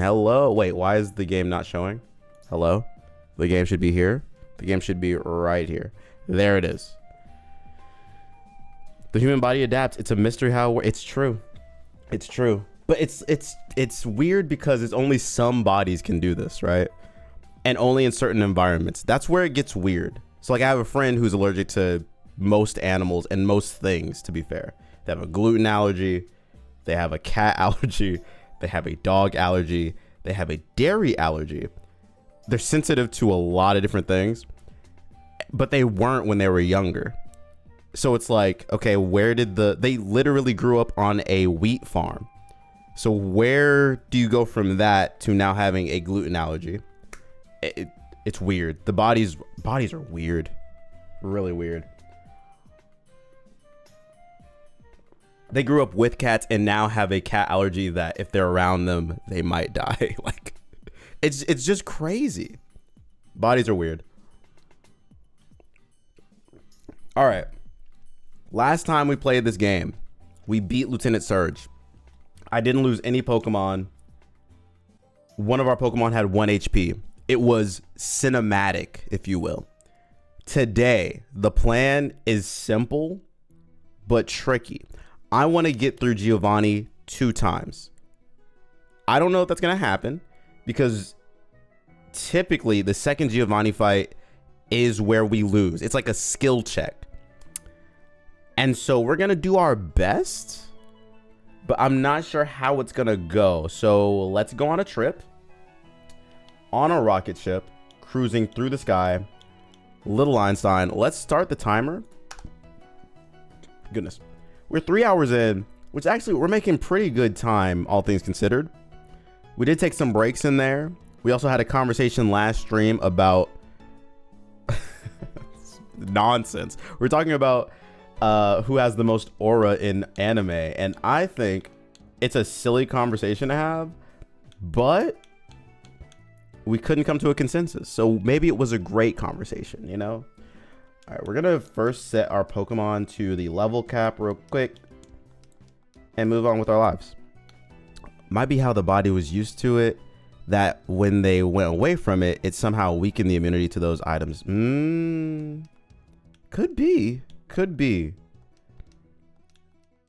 Hello. Wait, why is the game not showing? Hello? The game should be here. The game should be right here. There it is. The human body adapts. It's a mystery how it's true. It's true. But it's weird because it's only some bodies can do this, right? And only in certain environments. That's where it gets weird. So like I have a friend who's allergic to most animals and most things, to be fair. They have a gluten allergy. They have a cat allergy. They have a dog allergy. They have a dairy allergy. They're sensitive to a lot of different things, but they weren't when they were younger. So it's like, okay, where did they literally grew up on a wheat farm. So where do you go from that to now having a gluten allergy? It's weird. The bodies are weird. Really weird. They grew up with cats and now have a cat allergy that if they're around them, they might die. Like, it's just crazy. Bodies are weird. All right. Last time we played this game, we beat Lieutenant Surge. I didn't lose any Pokemon. One of our Pokemon had 1 HP. It was cinematic, if you will. Today, the plan is simple, but tricky. I want to get through Giovanni 2 times. I don't know if that's going to happen because typically the second Giovanni fight is where we lose. It's like a skill check. And so we're going to do our best, but I'm not sure how it's going to go. So let's go on a trip on a rocket ship, cruising through the sky. Little Einstein. Let's start the timer. Goodness. We're 3 hours in, which actually we're making pretty good time, all things considered. We did take some breaks in there. We also had a conversation last stream about nonsense. We're talking about who has the most aura in anime. And I think it's a silly conversation to have, but we couldn't come to a consensus. So maybe it was a great conversation, you know? All right, we're going to first set our Pokemon to the level cap real quick and move on with our lives. Might be how the body was used to it, that when they went away from it, it somehow weakened the immunity to those items. Could be. Could be.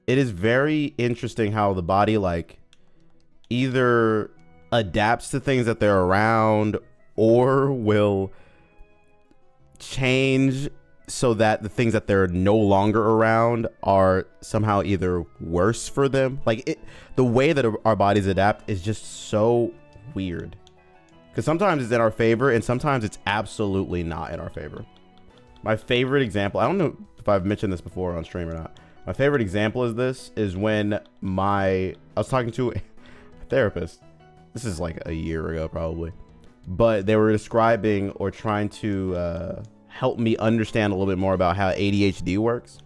It is very interesting how the body like either adapts to things that they're around or will change so that the things that they're no longer around are somehow either worse for them. Like the way that our bodies adapt is just so weird, because sometimes it's in our favor and sometimes it's absolutely not in our favor. My favorite example, I don't know if I've mentioned this before on stream or not. My favorite example is this is when I was talking to a therapist. This is like a year ago probably, but they were describing or trying to help me understand a little bit more about how ADHD works,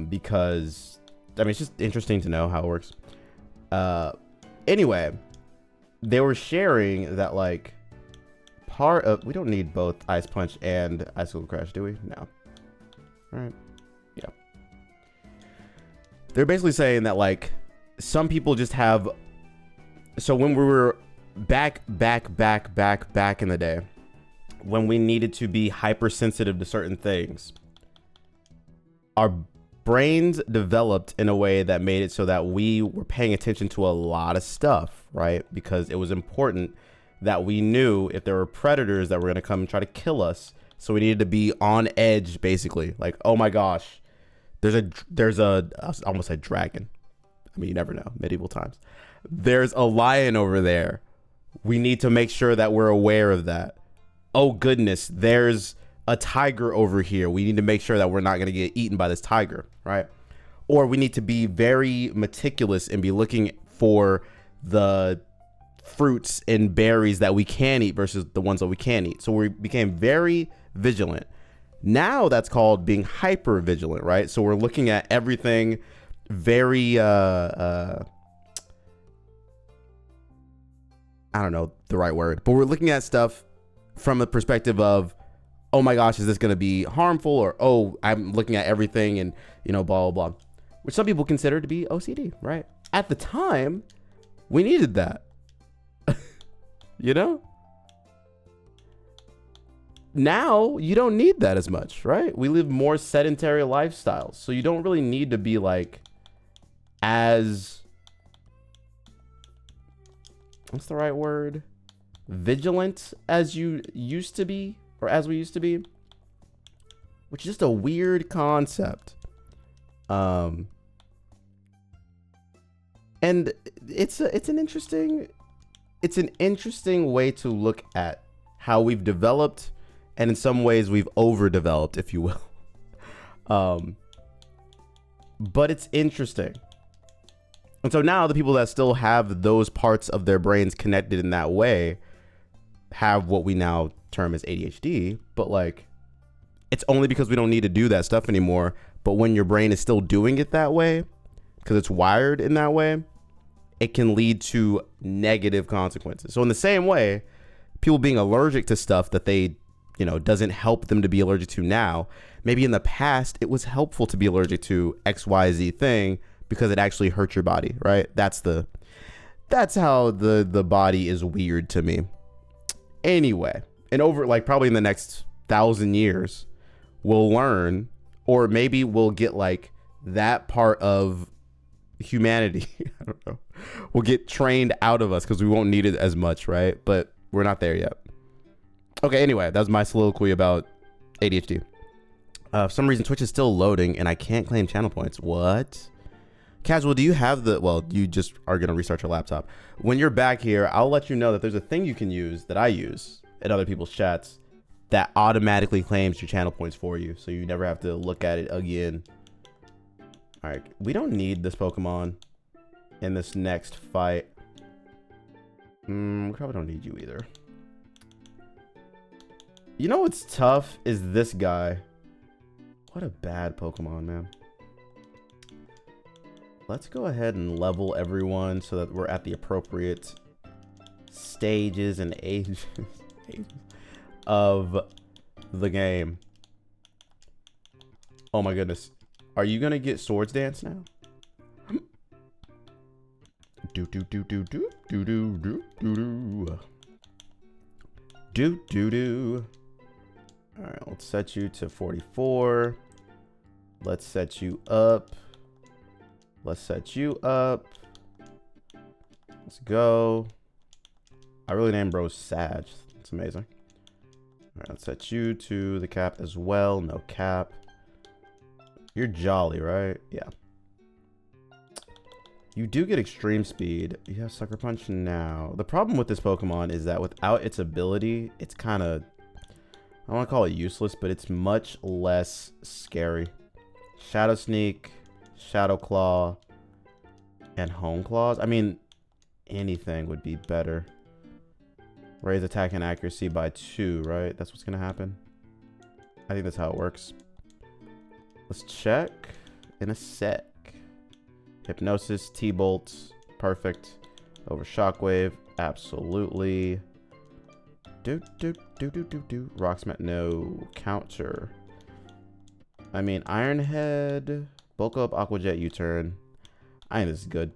because I mean it's just interesting to know how it works. Anyway, they were sharing that like part of, we don't need both Ice Punch and Icicle Crash, do we? No. All right. Yeah. They're basically saying that like some people just have, so when we were back in the day, when we needed to be hypersensitive to certain things, our brains developed in a way that made it so that we were paying attention to a lot of stuff, right? Because it was important that we knew if there were predators that were going to come and try to kill us. So we needed to be on edge, basically. Like, oh my gosh, there's a I almost said dragon. I mean, you never know, medieval times. There's a lion over there. We need to make sure that we're aware of that. Oh goodness, there's a tiger over here. We need to make sure that we're not going to get eaten by this tiger, right? Or we need to be very meticulous and be looking for the fruits and berries that we can eat versus the ones that we can't eat. So we became very vigilant. Now that's called being hyper vigilant, right? So we're looking at everything very I don't know the right word, but we're looking at stuff from the perspective of, oh my gosh, is this going to be harmful? Or, oh, I'm looking at everything and, you know, blah, blah, blah, which some people consider to be OCD, right? At the time, we needed that. You know? Now you don't need that as much, right? We live more sedentary lifestyles. So you don't really need to be like as, what's the right word? Vigilant as you used to be, or as we used to be, which is just a weird concept. And it's an interesting way to look at how we've developed, and in some ways we've overdeveloped, if you will. But it's interesting. And so now the people that still have those parts of their brains connected in that way have what we now term as ADHD, but like, it's only because we don't need to do that stuff anymore. But when your brain is still doing it that way, because it's wired in that way, it can lead to negative consequences. So in the same way, people being allergic to stuff that they, you know, doesn't help them to be allergic to now, maybe in the past it was helpful to be allergic to XYZ thing because it actually hurt your body, right? That's how the body is weird to me. Anyway, and over like probably in the next 1,000 years, we'll learn, or maybe we'll get like that part of humanity. I don't know. We'll get trained out of us because we won't need it as much, right? But we're not there yet. Okay, anyway, that was my soliloquy about ADHD. For some reason, Twitch is still loading and I can't claim channel points. What? Casual, do you have well, you just are going to restart your laptop. When you're back here, I'll let you know that there's a thing you can use that I use in other people's chats that automatically claims your channel points for you. So you never have to look at it again. All right, we don't need this Pokemon in this next fight. We probably don't need you either. You know what's tough is this guy. What a bad Pokemon, man. Let's go ahead and level everyone so that we're at the appropriate stages and ages of the game. Oh my goodness. Are you gonna get Swords Dance now? Do do do do do do do do do do do do. All right, let's set you to 44. Let's set you up. Let's set you up. Let's go. I really named bro Sag. It's amazing. All right, let's set you to the cap as well. No cap. You're jolly, right? Yeah. You do get extreme speed. You have Sucker Punch now. The problem with this Pokemon is that without its ability, it's kind of, I don't want to call it useless, but it's much less scary. Shadow Sneak, Shadow Claw, and Home Claws. I mean, anything would be better. Raise attack and accuracy by 2, right? That's what's going to happen. I think that's how it works. Let's check in a sec. Hypnosis, T-Bolts, perfect. Over Shockwave, absolutely. Rock Smash, no. Counter. I mean, Iron Head, bulk up, Aqua Jet, U-turn. I think this is good.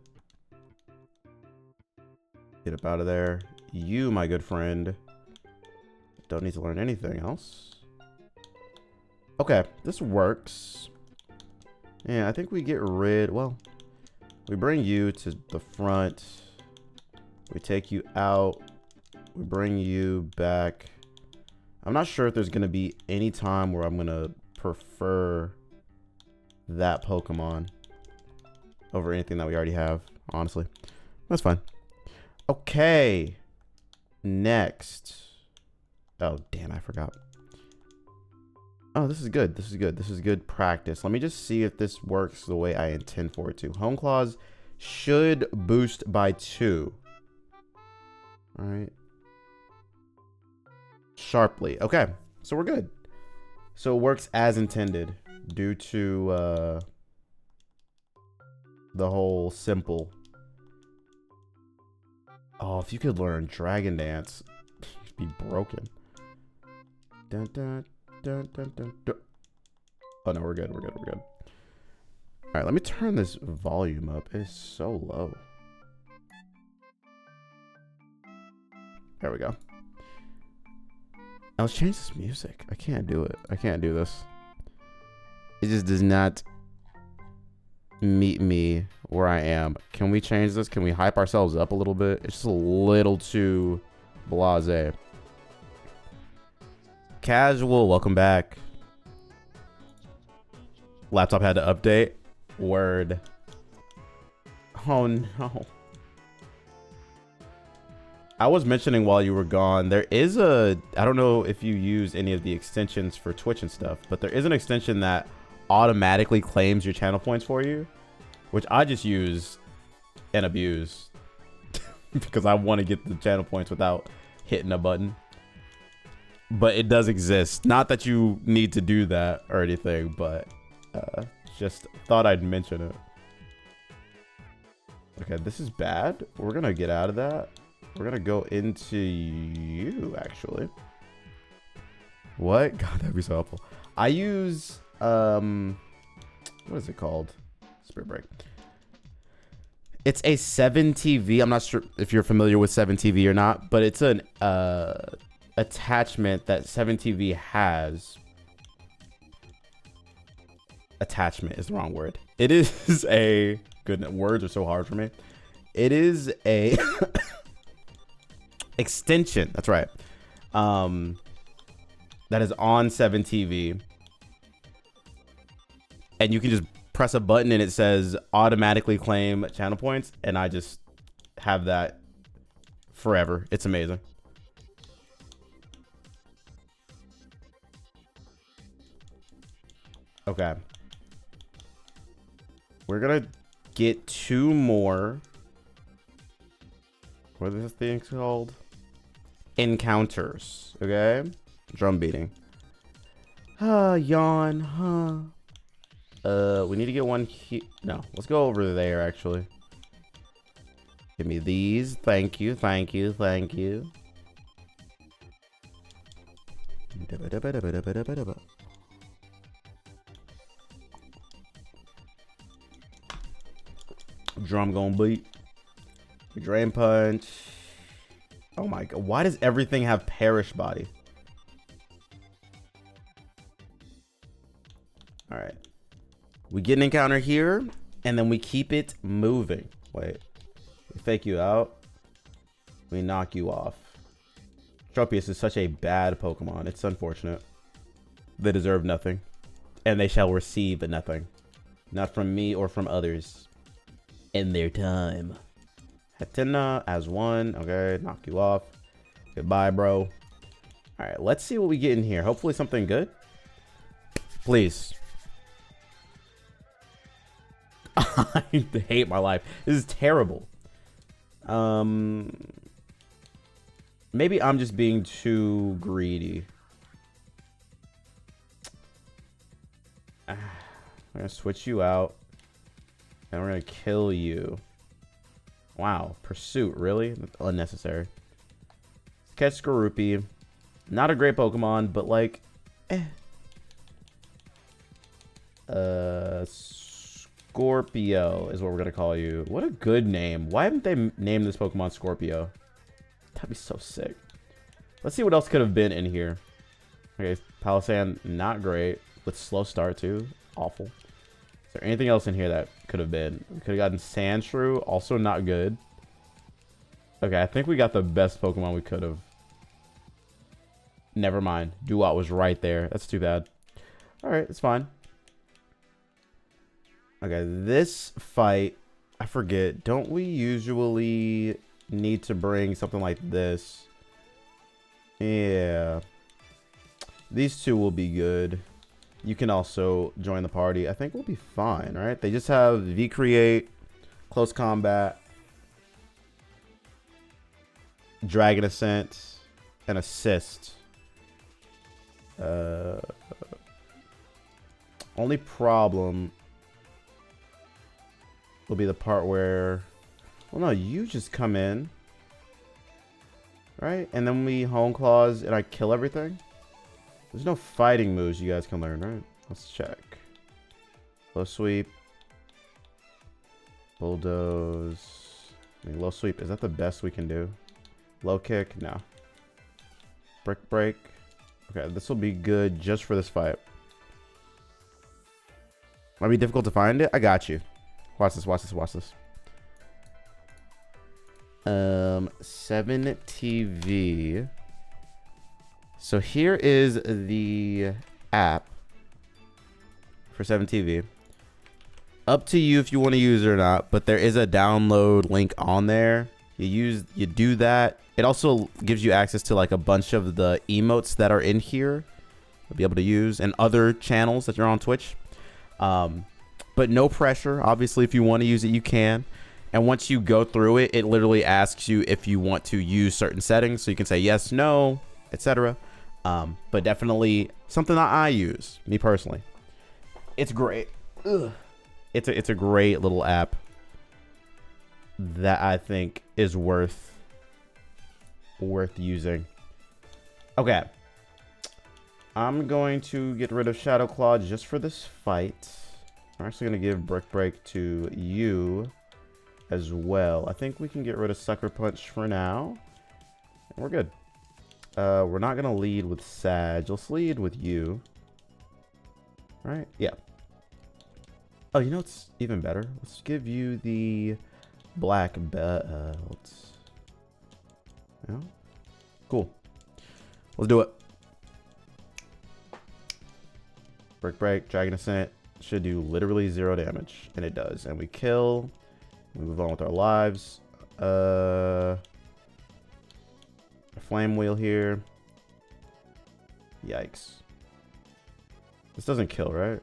Get up out of there. You, my good friend, don't need to learn anything else. Okay, this works. Yeah, I think we get rid, well, we bring you to the front. We take you out. We bring you back. I'm not sure if there's going to be any time where I'm going to prefer that Pokemon over anything that we already have, honestly. That's fine. Okay. Next. Oh, damn, I forgot. Oh, this is good. This is good. This is good practice. Let me just see if this works the way I intend for it to. Home Claws should boost by 2. All right. Sharply. Okay. So we're good. So it works as intended due to the whole simple. Oh, if you could learn Dragon Dance, you'd be broken. Dun, dun, dun, dun, dun, dun. Oh, no, we're good. We're good. We're good. All right, let me turn this volume up. It's so low. There we go. Now let's change this music. I can't do it. I can't do this. It just does not meet me where I am. Can we change this? Can we hype ourselves up a little bit? It's just a little too blasé. Casual, welcome back. Laptop had to update. Word. Oh no. I was mentioning while you were gone, there is a, I don't know if you use any of the extensions for Twitch and stuff, but there is an extension that automatically claims your channel points for you, which I just use and abuse because I want to get the channel points without hitting a button. But it does exist. Not that you need to do that or anything, but just thought I'd mention it. Okay, this is bad. We're gonna get out of that. We're gonna go into you, actually. What? God, that'd be so helpful. I use what is it called? Spirit break. It's a 7TV. I'm not sure if you're familiar with 7TV or not, but it's an attachment that 7TV has. Attachment is the wrong word. It is a, goodness, words are so hard for me. It is a extension. That's right. That is on 7TV. And you can just press a button and it says automatically claim channel points. And I just have that forever. It's amazing. Okay. We're gonna get 2 more. What is this thing called? Encounters. Okay. Drum beating. Yawn. We need to get one here. No, let's go over there actually. Give me these. Thank you. Thank you. Thank you. Drum gonna beat. Drain punch. Oh my god. Why does everything have perish body? Alright. We get an encounter here, and then we keep it moving. Wait. We fake you out. We knock you off. Tropius is such a bad Pokemon. It's unfortunate. They deserve nothing. And they shall receive nothing. Not from me or from others. In their time. Hatenna as 1. Okay, knock you off. Goodbye, bro. Alright, let's see what we get in here. Hopefully something good. Please. I hate my life. This is terrible. Maybe I'm just being too greedy. I'm gonna switch you out. And we're gonna kill you. Wow, pursuit, really? That's unnecessary. Catch Skorupi. Not a great Pokemon, but like, Scorpio is what we're gonna call you. What a good name. Why haven't they named this Pokemon Scorpio? That'd be so sick. Let's see what else could have been in here. Okay, Palisand, not great. With slow start too. Awful. Is there anything else in here that could have been? We could have gotten Sandshrew, also not good. Okay, I think we got the best Pokemon we could have. Never mind. Duat was right there. That's too bad. Alright, it's fine. Okay, this fight, I forget. Don't we usually need to bring something like this? Yeah. These two will be good. You can also join the party. I think we'll be fine, right? They just have V-Create, Close Combat, Dragon Ascent, and Assist. Only problem will be the part where... Well, no, you just come in. Right? And then we Hone Claws and I kill everything? There's no fighting moves you guys can learn, right? Let's check. Low sweep. Bulldoze. I mean, low sweep. Is that the best we can do? Low kick? No. Brick break. Okay, this will be good just for this fight. Might be difficult to find it. I got you. Watch this, watch this, watch this. 7 TV. So here is the app for 7 TV. Up to you if you want to use it or not, but there is a download link on there. You do that. It also gives you access to like a bunch of the emotes that are in here. You'll be able to use and other channels that you're on Twitch. But no pressure. Obviously, if you want to use it, you can. And once you go through it, it literally asks you if you want to use certain settings. So you can say yes, no, etc. But definitely something that I use, me personally. It's great. Ugh. It's a great little app that I think is worth using. Okay. I'm going to get rid of Shadow Claw just for this fight. I'm actually going to give Brick Break to you as well. I think we can get rid of Sucker Punch for now. And we're good. We're not going to lead with Sag. Let's lead with you. Right? Yeah. Oh, you know what's even better? Let's give you the black belt. Yeah. Cool. Let's do it. Brick Break, Dragon Ascent should do literally 0 damage, and it does. And we kill. We move on with our lives. A flame wheel here. Yikes. This doesn't kill, right?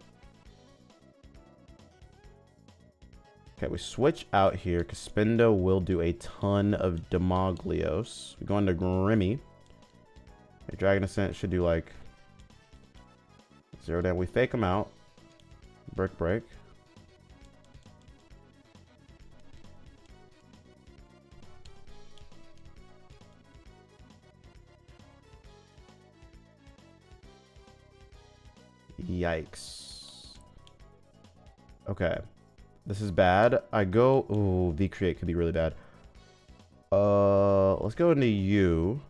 Okay, we switch out here because Spindo will do a ton of Demoglios. We go into Grimmy. Okay, Dragon Ascent should do like 0 damage. We fake him out. Brick Break. Yikes. Okay. This is bad. I go... Ooh, V-Create could be really bad. Let's go into you.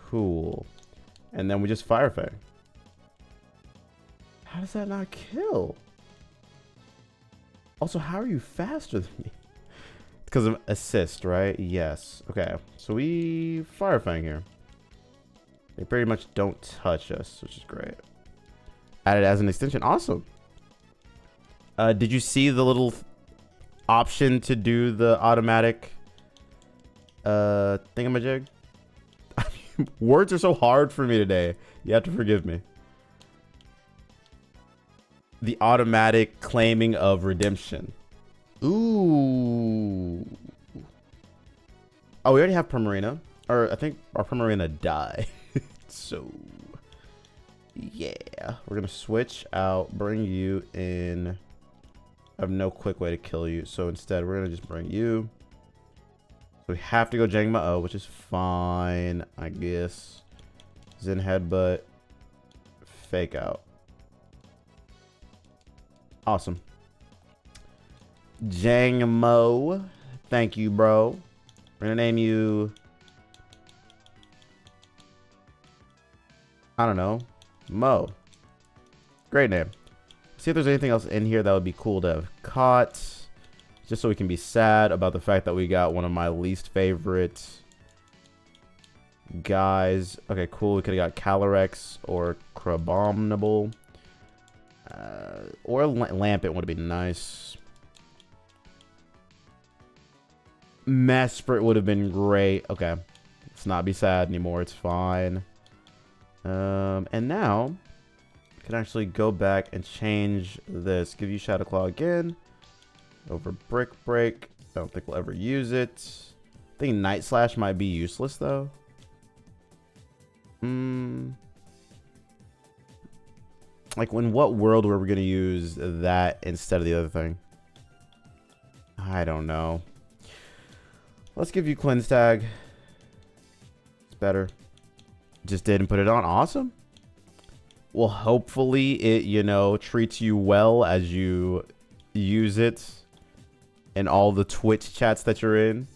Cool. And then we just Fire Fang. How does that not kill? Also, how are you faster than me? Because of assist, right? Yes. Okay. So we Fire Fang here. They pretty much don't touch us, which is great. Added as an extension. Awesome. Did you see the little option to do the automatic thingamajig? Words are so hard for me today. You have to forgive me. The automatic claiming of redemption. Ooh. Oh, we already have Primarina. Or I think our Primarina died. So... yeah, we're gonna switch out, bring you in. I have no quick way to kill you, so instead we're gonna just bring you. So we have to go Jangma-O, which is fine, I guess. Zen Headbutt, Fake Out. Awesome. Jangmo, thank you, bro. We're gonna name you, I don't know, Mo. Great name. See if there's anything else in here that would be cool to have caught. Just so we can be sad about the fact that we got one of my least favorite guys. Okay, cool. We could have got Calyrex or Crabominable. Or Lampent would have been nice. Mesprit would have been great. Okay. Let's not be sad anymore. It's fine. And now I can actually go back and change this. Give you Shadow Claw again. Over Brick Break. I don't think we'll ever use it. I think Night Slash might be useless though. Like, in what world were we going to use that instead of the other thing? I don't know. Let's give you Cleanse Tag. It's better. Just didn't put it on. Awesome. Well, hopefully it, you know, treats you well as you use it in all the Twitch chats that you're in.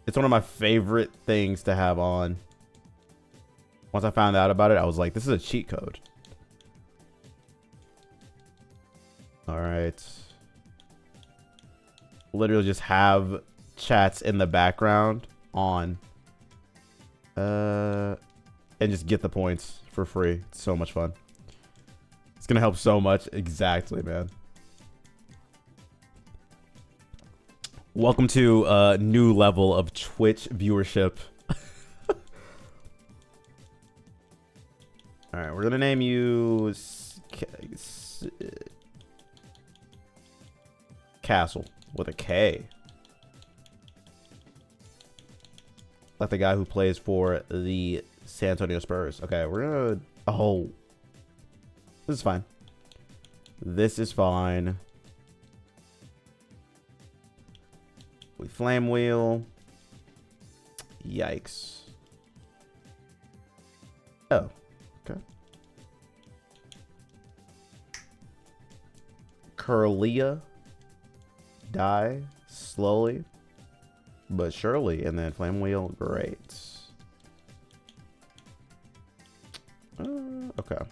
It's one of my favorite things to have on. Once I found out about it, I was like, this is a cheat code. All right. Literally just have chats in the background on. And just get the points for free. It's so much fun. It's going to help so much. Exactly, man. Welcome to a new level of Twitch viewership. All right, we're going to name you Castle with a K. Like the guy who plays for the San Antonio Spurs. Okay, we're going to... Oh. This is fine. This is fine. We flame wheel. Yikes. Oh, okay. Curlia. Die slowly but surely, and then flame wheel. Great. Okay.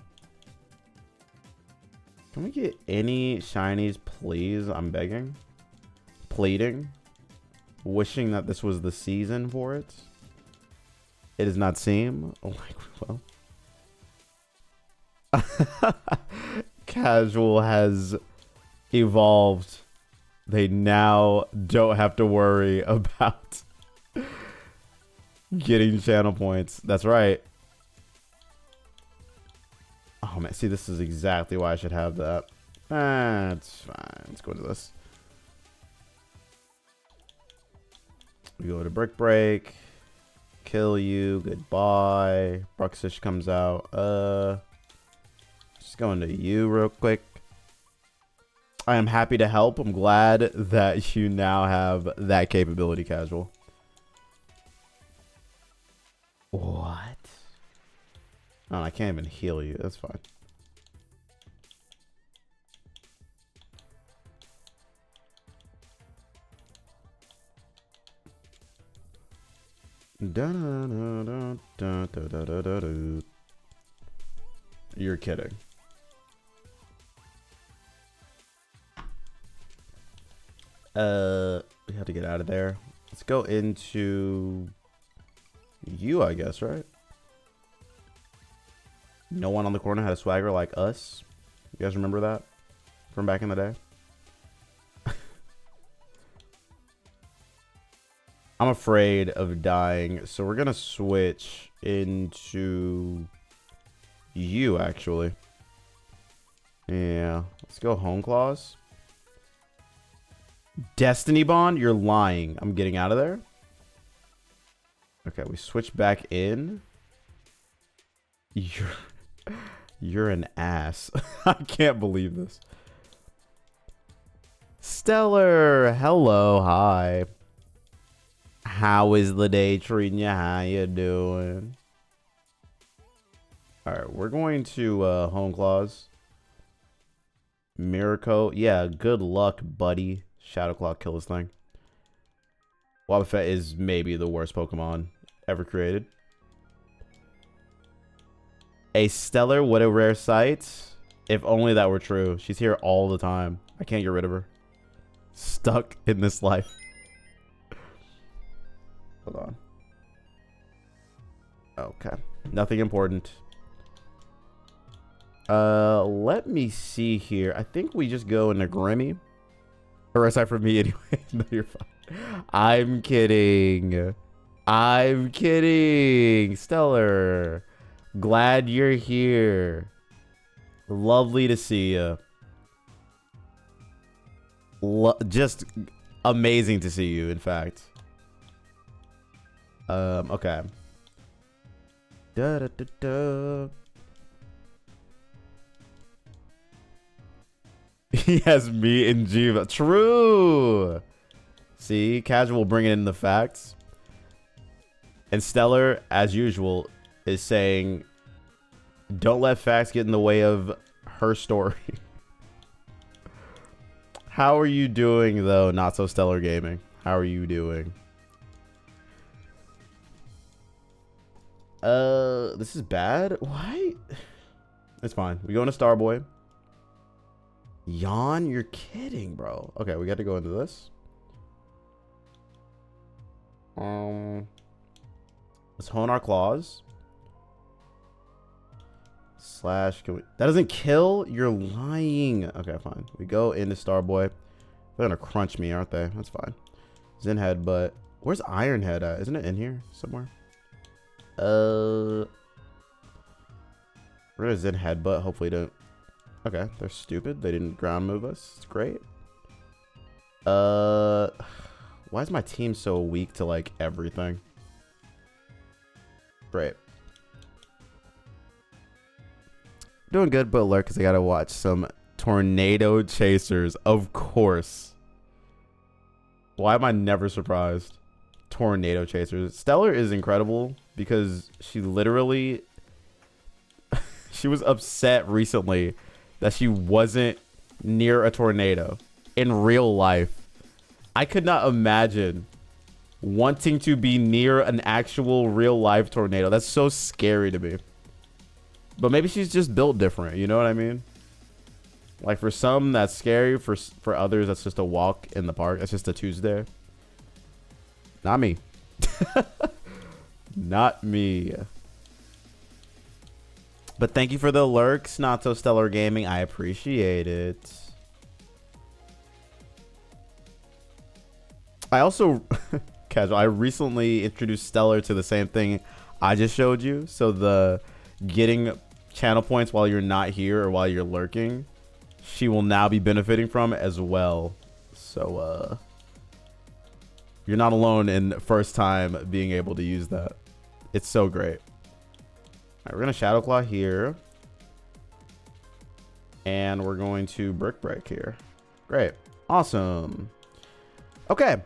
Can we get any shinies, please? I'm begging, pleading, wishing that this was the season for it. It does not seem like, well. Casual has evolved. They now don't have to worry about getting channel points. That's right. Oh man, see, this is exactly why I should have that. That's fine. Let's go to this. We go to Brick Break. Kill you. Goodbye. Bruxish comes out. Just going to you real quick. I am happy to help. I'm glad that you now have that capability, Casual. What? Oh, I can't even heal you. That's fine. You're kidding. We have to get out of there. Let's go into you, I guess, right? No one on the corner had a swagger like us. You guys remember that from back in the day? I'm afraid of dying, so we're gonna switch into you, actually. Yeah, let's go Home Claws. Destiny Bond? You're lying. I'm getting out of there. Okay, we switch back in. You're an ass. I can't believe this. Stellar. Hello. Hi. How is the day treating you? How you doing? All right, we're going to Home Claws. Miracle. Yeah, good luck, buddy. Shadow Claw, kill this thing. Wobbuffet is maybe the worst Pokemon ever created. A Stellar, what a rare sight. If only that were true. She's here all the time. I can't get rid of her. Stuck in this life. Hold on. Okay. Nothing important. Let me see here. I think we just go into Grimmy. Or aside from me anyway. No, you're fine. I'm kidding. I'm kidding. Stellar. Glad you're here. Lovely to see you. Just amazing to see you, in fact. Okay. Da da da da. He has me and Jiva. True. See, Casual bringing in the facts. And Stellar, as usual, is saying, don't let facts get in the way of her story. How are you doing, though, Not So Stellar Gaming? How are you doing? This is bad. Why? It's fine. We go into Starboy. Yawn? You're kidding, bro. Okay, we got to go into this. Let's hone our claws. Slash, can we? That doesn't kill? You're lying. Okay, fine. We go into Starboy. They're gonna crunch me, aren't they? That's fine. Zen Headbutt. Where's Iron Head at? Isn't it in here somewhere? We're gonna Zen Headbutt. Hopefully don't. Okay, they're stupid. They didn't ground move us. It's great. Why is my team so weak to like everything? Great. Doing good, but alert because I gotta watch some Tornado Chasers. Of course. Why am I never surprised? Tornado Chasers. Stellar is incredible because she literally she was upset recently that she wasn't near a tornado in real life. I could not imagine wanting to be near an actual real life tornado. That's so scary to me. But maybe she's just built different, you know what I mean? Like for some that's scary, for others that's just a walk in the park. That's just a Tuesday. Not me. Not me. But thank you for the lurks, Not So Stellar Gaming. I appreciate it. I also, casual, I recently introduced Stellar to the same thing I just showed you. So the getting channel points while you're not here or while you're lurking, she will now be benefiting from as well. So you're not alone in first time being able to use that. It's so great. All right, we're gonna Shadow Claw here, and we're going to Brick Break here. Great, awesome. Okay,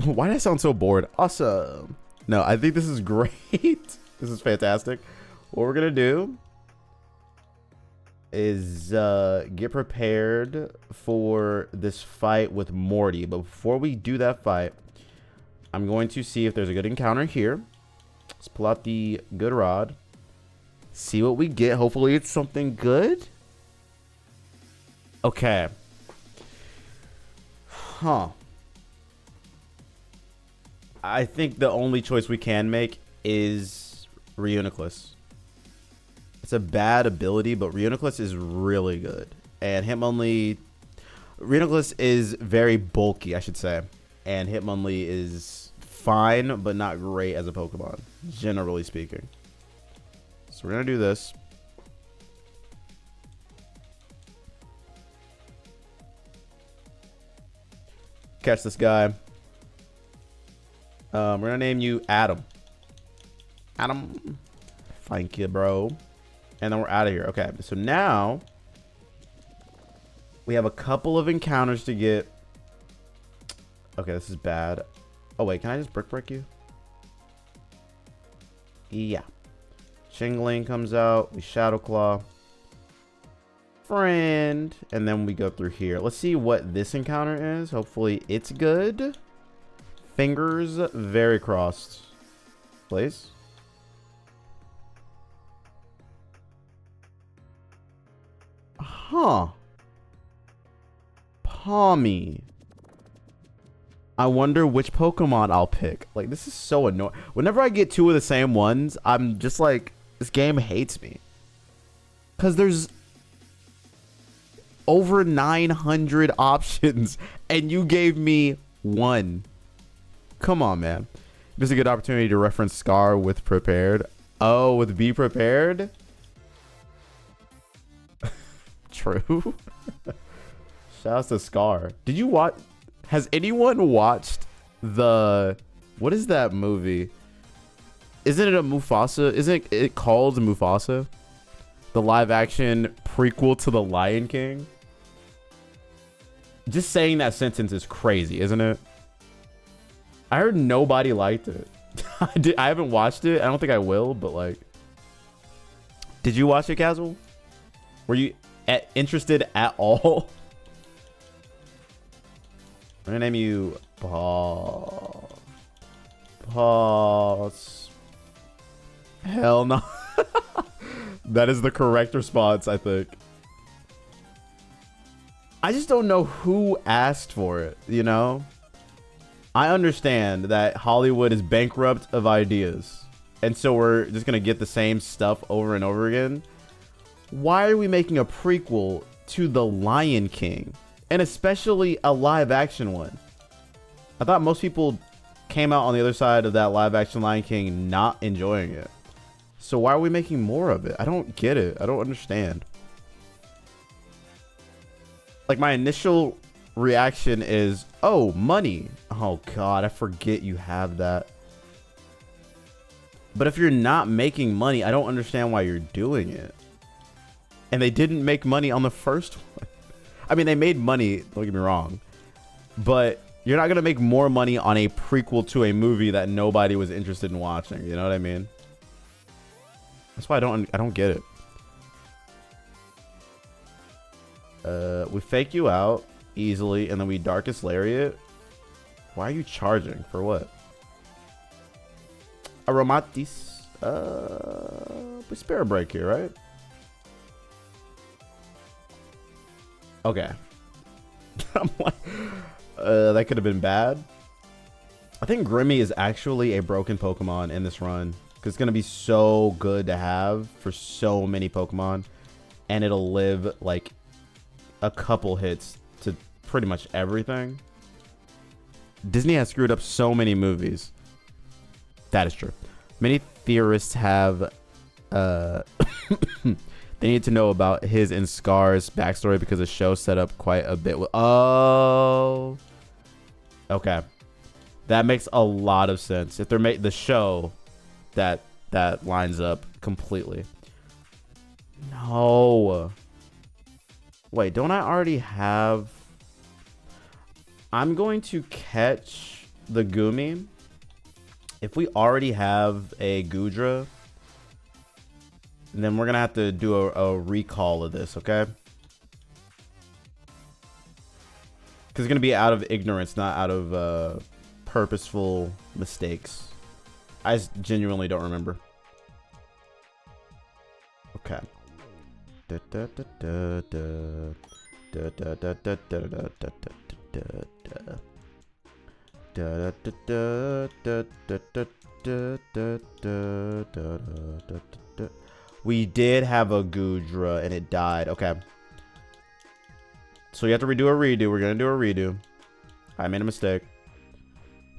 why did I sound so bored? Awesome. No, I think this is great. This is fantastic. What we're gonna do is get prepared for this fight with Morty. But before we do that fight, I'm going to see if there's a good encounter here. Let's pull out the good rod. See what we get. Hopefully it's something good. Okay. Huh. I think the only choice we can make is Reuniclus. It's a bad ability, but Reuniclus is really good. And Hitmonlee... Reuniclus is very bulky, I should say. And Hitmonlee is fine, but not great as a Pokemon, generally speaking. So we're going to do this. Catch this guy. We're going to name you Adam. Adam. Thank you, bro. And then we're out of here. Okay, so now we have a couple of encounters to get. Okay, this is bad. Oh, wait, can I just Brick Break you? Yeah. Shingling comes out. We Shadow Claw. Friend. And then we go through here. Let's see what this encounter is. Hopefully it's good. Fingers very crossed. Please. Huh. Palmy. I wonder which Pokemon I'll pick. Like, this is so annoying. Whenever I get two of the same ones, I'm just like, this game hates me. Because there's over 900 options, and you gave me one. Come on, man. This is a good opportunity to reference Scar with Prepared. Oh, with Be Prepared? True. Shouts to Scar. Did you watch? Has anyone watched the... What is that movie? Isn't it a Mufasa? Isn't it called Mufasa? The live action prequel to The Lion King? Just saying that sentence is crazy, isn't it? I heard nobody liked it. I haven't watched it. I don't think I will, but like... Did you watch it, Casual? Were you interested at all? I'm gonna name you Pause. Hell no. That is the correct response, I think. I just don't know who asked for it, you know? I understand that Hollywood is bankrupt of ideas. And so we're just going to get the same stuff over and over again. Why are we making a prequel to The Lion King? And especially a live action one. I thought most people came out on the other side of that live action Lion King not enjoying it. So why are we making more of it? I don't get it. I don't understand. Like, my initial reaction is, oh, money. Oh God, I forget you have that. But if you're not making money, I don't understand why you're doing it. And they didn't make money on the first one. I mean, they made money, don't get me wrong. But you're not going to make more money on a prequel to a movie that nobody was interested in watching. You know what I mean? That's why I don't get it. We fake you out easily, and then we darkest lariat. Why are you charging? For what? Aromatis. We spare a break here, right? Okay. I'm like, that could have been bad. I think Grimmy is actually a broken Pokemon in this run, because it's going to be so good to have for so many Pokemon, and it'll live like a couple hits to pretty much everything. Disney has screwed up so many movies. That is true. Many theorists have they need to know about his and Scar's backstory because the show set up quite a bit with, oh, okay, that makes a lot of sense. If they're the show, that lines up completely. No, wait, don't I already have? I'm going to catch the Gumi. If we already have a Goodra, then we're gonna have to do a recall of this, okay? Because it's gonna be out of ignorance, not out of purposeful mistakes. I just genuinely don't remember. Okay. We did have a Goodra and it died. Okay. So you have to redo a redo. We're going to do a redo. I made a mistake.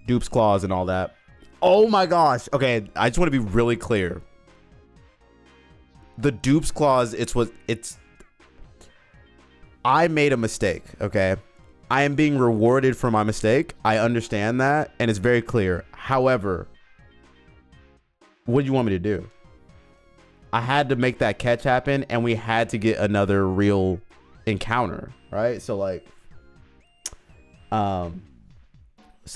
Dupes claws and all that. Oh my gosh. Okay. I just want to be really clear. The dupes clause, I made a mistake. Okay. I am being rewarded for my mistake. I understand that. And it's very clear. However, what do you want me to do? I had to make that catch happen, and we had to get another real encounter, right? So like, so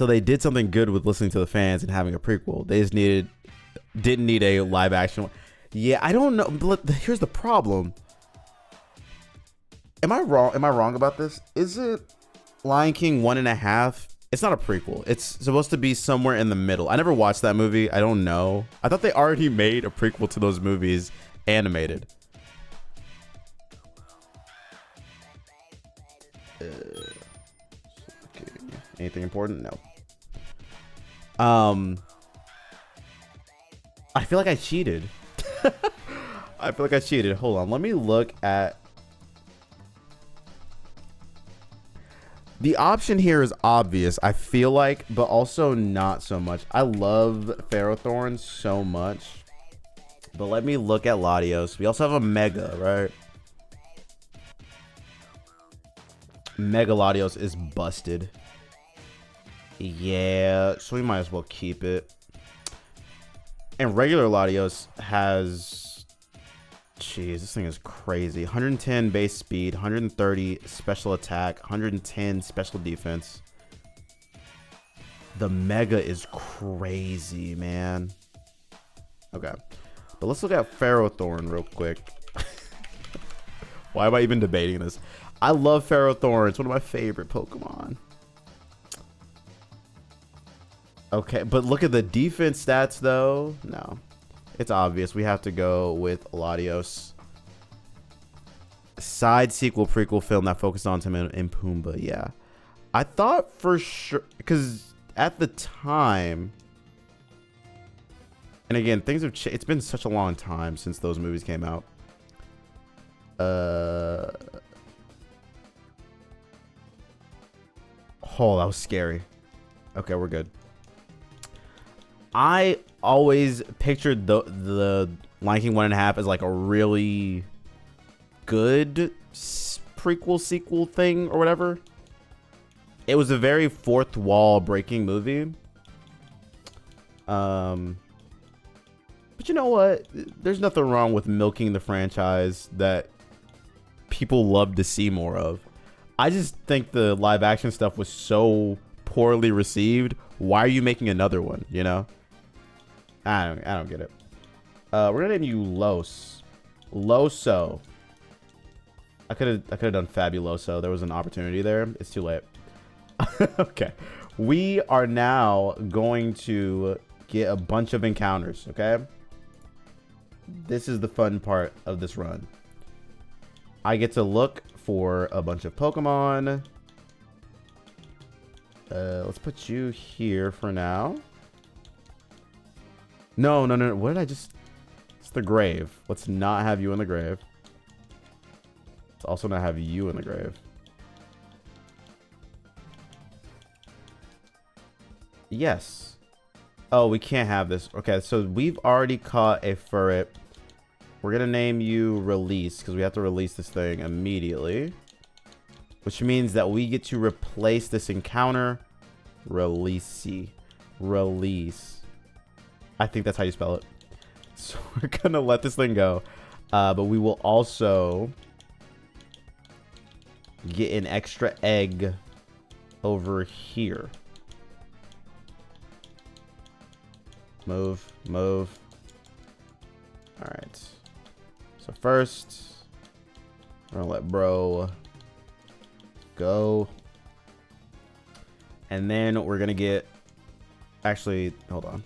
they did something good with listening to the fans and having a prequel. They just didn't need a live action one. Yeah, I don't know. But here's the problem. Am I wrong? Am I wrong about this? Is it Lion King 1.5? It's not a prequel. It's supposed to be somewhere in the middle. I never watched that movie. I don't know. I thought they already made a prequel to those movies animated. Okay. Anything important? No. I feel like I cheated. I feel like I cheated. Hold on. Let me look at. The option here is obvious, I feel like, but also not so much. I love Ferrothorn so much. But let me look at Latios. We also have a Mega, right? Mega Latios is busted. Yeah, so we might as well keep it. And regular Latios has... Jeez, this thing is crazy. 110 base speed, 130 special attack, 110 special defense. The Mega is crazy, man. Okay. But let's look at Ferrothorn real quick. Why am I even debating this? I love Ferrothorn. It's one of my favorite Pokemon. Okay, but look at the defense stats, though. No. It's obvious. We have to go with Latios. Side sequel prequel film that focused on Timon and Pumbaa. Yeah. I thought for sure, because at the time, and again, things have changed. It's been such a long time since those movies came out. Oh, that was scary. Okay, we're good. I always pictured the Lion King 1.5 as like a really good prequel sequel thing or whatever. It was a very fourth wall breaking movie. But you know what? There's nothing wrong with milking the franchise that people love to see more of. I just think the live action stuff was so poorly received. Why are you making another one? You know? I don't get it. We're gonna name you Loso. I could have done Fabuloso. There was an opportunity there. It's too late. Okay. We are now going to get a bunch of encounters, okay? This is the fun part of this run. I get to look for a bunch of Pokemon. Let's put you here for now. No. What did I just... It's the grave. Let's not have you in the grave. Let's also not have you in the grave. Yes. Oh, we can't have this. Okay, so we've already caught a Furret. We're going to name you Release because we have to release this thing immediately. Which means that we get to replace this encounter. Release. I think that's how you spell it. So we're going to let this thing go. But we will also get an extra egg over here. Move. All right. So first, we're going to let bro go. And then we're going to get... Actually, hold on.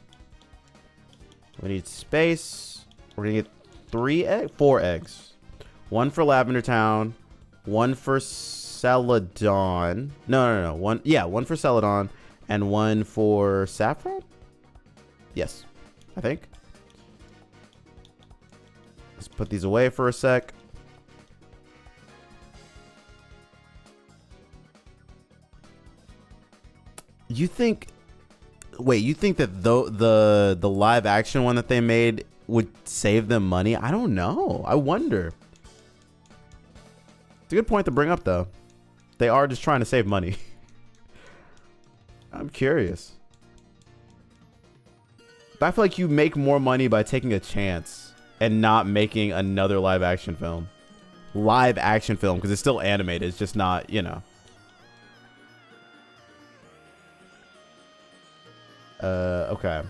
We need space. We're going to get 4 eggs. One for Lavender Town. One for Celadon. No. One for Celadon. And one for Saffron? Yes, I think. Let's put these away for a sec. You think... Wait, you think that the live action one that they made would save them money? I don't know. I wonder. It's a good point to bring up, though. They are just trying to save money. I'm curious. But I feel like you make more money by taking a chance and not making another live action film. Live action film, because it's still animated. It's just not, you know. Okay.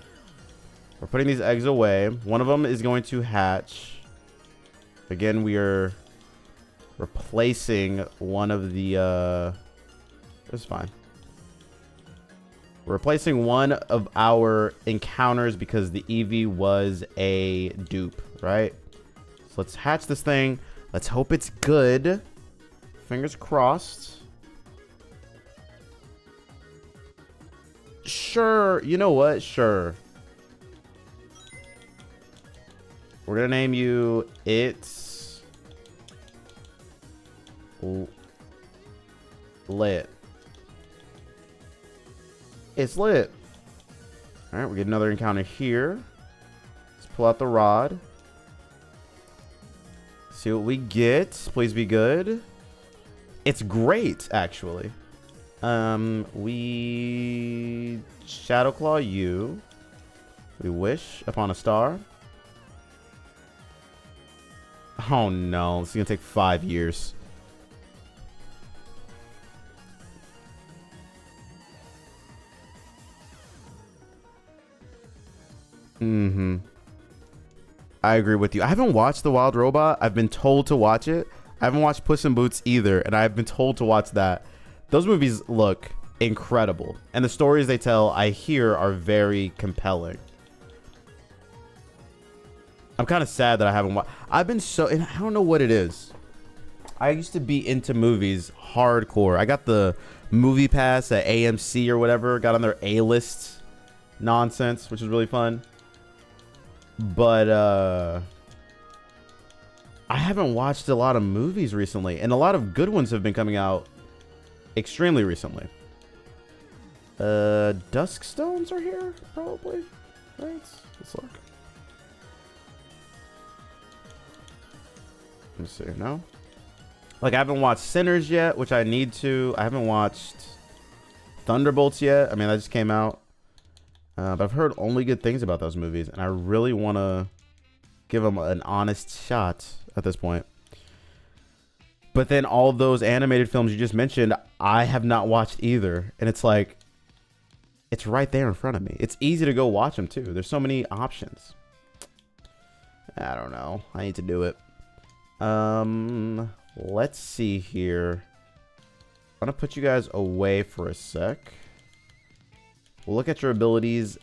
We're putting these eggs away. One of them is going to hatch. Again, we are replacing one of the... It's fine. We're replacing one of our encounters because the Eevee was a dupe, right? So let's hatch this thing. Let's hope it's good. Fingers crossed. Sure. You know what? Sure. We're going to name you It's Lit. It's lit. All right, we get another encounter here. Let's pull out the rod. See what we get. Please be good. It's great, actually. We Shadow Claw you. We wish upon a star. Oh no, it's gonna take 5 years. I agree with you. I haven't watched The Wild Robot. I've been told to watch it. I haven't watched Puss in Boots either, and I've been told to watch that. Those movies look incredible, and the stories they tell, I hear, are very compelling. I'm kind of sad that I haven't watched. I've been so, and I don't know what it is. I used to be into movies hardcore. I got the movie pass at AMC or whatever. Got on their A-list nonsense, which is really fun. But I haven't watched a lot of movies recently, and a lot of good ones have been coming out extremely recently. Dusk Stones are here, probably. Right? Let's look. Let me see. No? Like, I haven't watched Sinners yet, which I need to. I haven't watched Thunderbolts yet. I mean, that just came out. But I've heard only good things about those movies, and I really want to give them an honest shot at this point. But then all those animated films you just mentioned, I have not watched either. And it's like, it's right there in front of me. It's easy to go watch them, too. There's so many options. I don't know. I need to do it. Let's see here. I'm going to put you guys away for a sec. We'll look at your abilities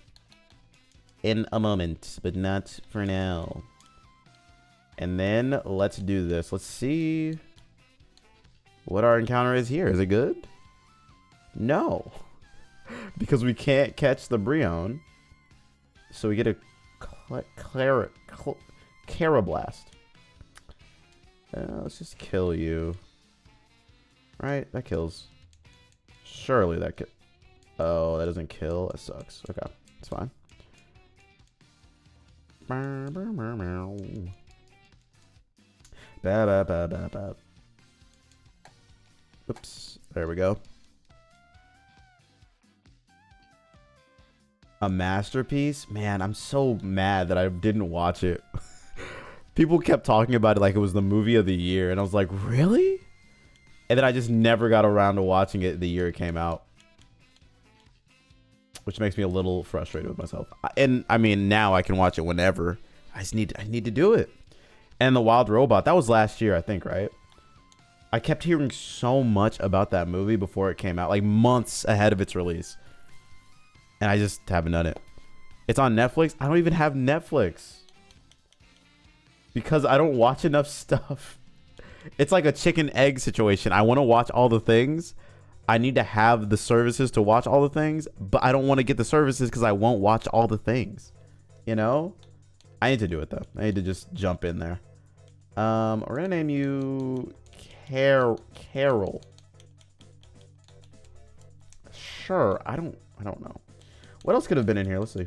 in a moment, but not for now. And then let's do this. Let's see what our encounter is here. Is it good? No. Because we can't catch the Brion. So we get a Carablast. Let's just kill you. Right? That kills. Surely that could. Oh, that doesn't kill. That sucks. Okay. It's fine. Oops. There we go. A masterpiece? Man, I'm so mad that I didn't watch it. People kept talking about it like it was the movie of the year. And I was like, really? And then I just never got around to watching it the year it came out. Which makes me a little frustrated with myself. And I mean, now I can watch it whenever. I need to do it. And The Wild Robot, that was last year, I think, right? I kept hearing so much about that movie before it came out, like months ahead of its release. And I just haven't done it. It's on Netflix. I don't even have Netflix. Because I don't watch enough stuff. It's like a chicken egg situation. I want to watch all the things. I need to have the services to watch all the things, but I don't want to get the services because I won't watch all the things. You know? I need to do it though. I need to just jump in there. We're gonna name you Carol. Sure. I don't know. What else could have been in here? Let's see.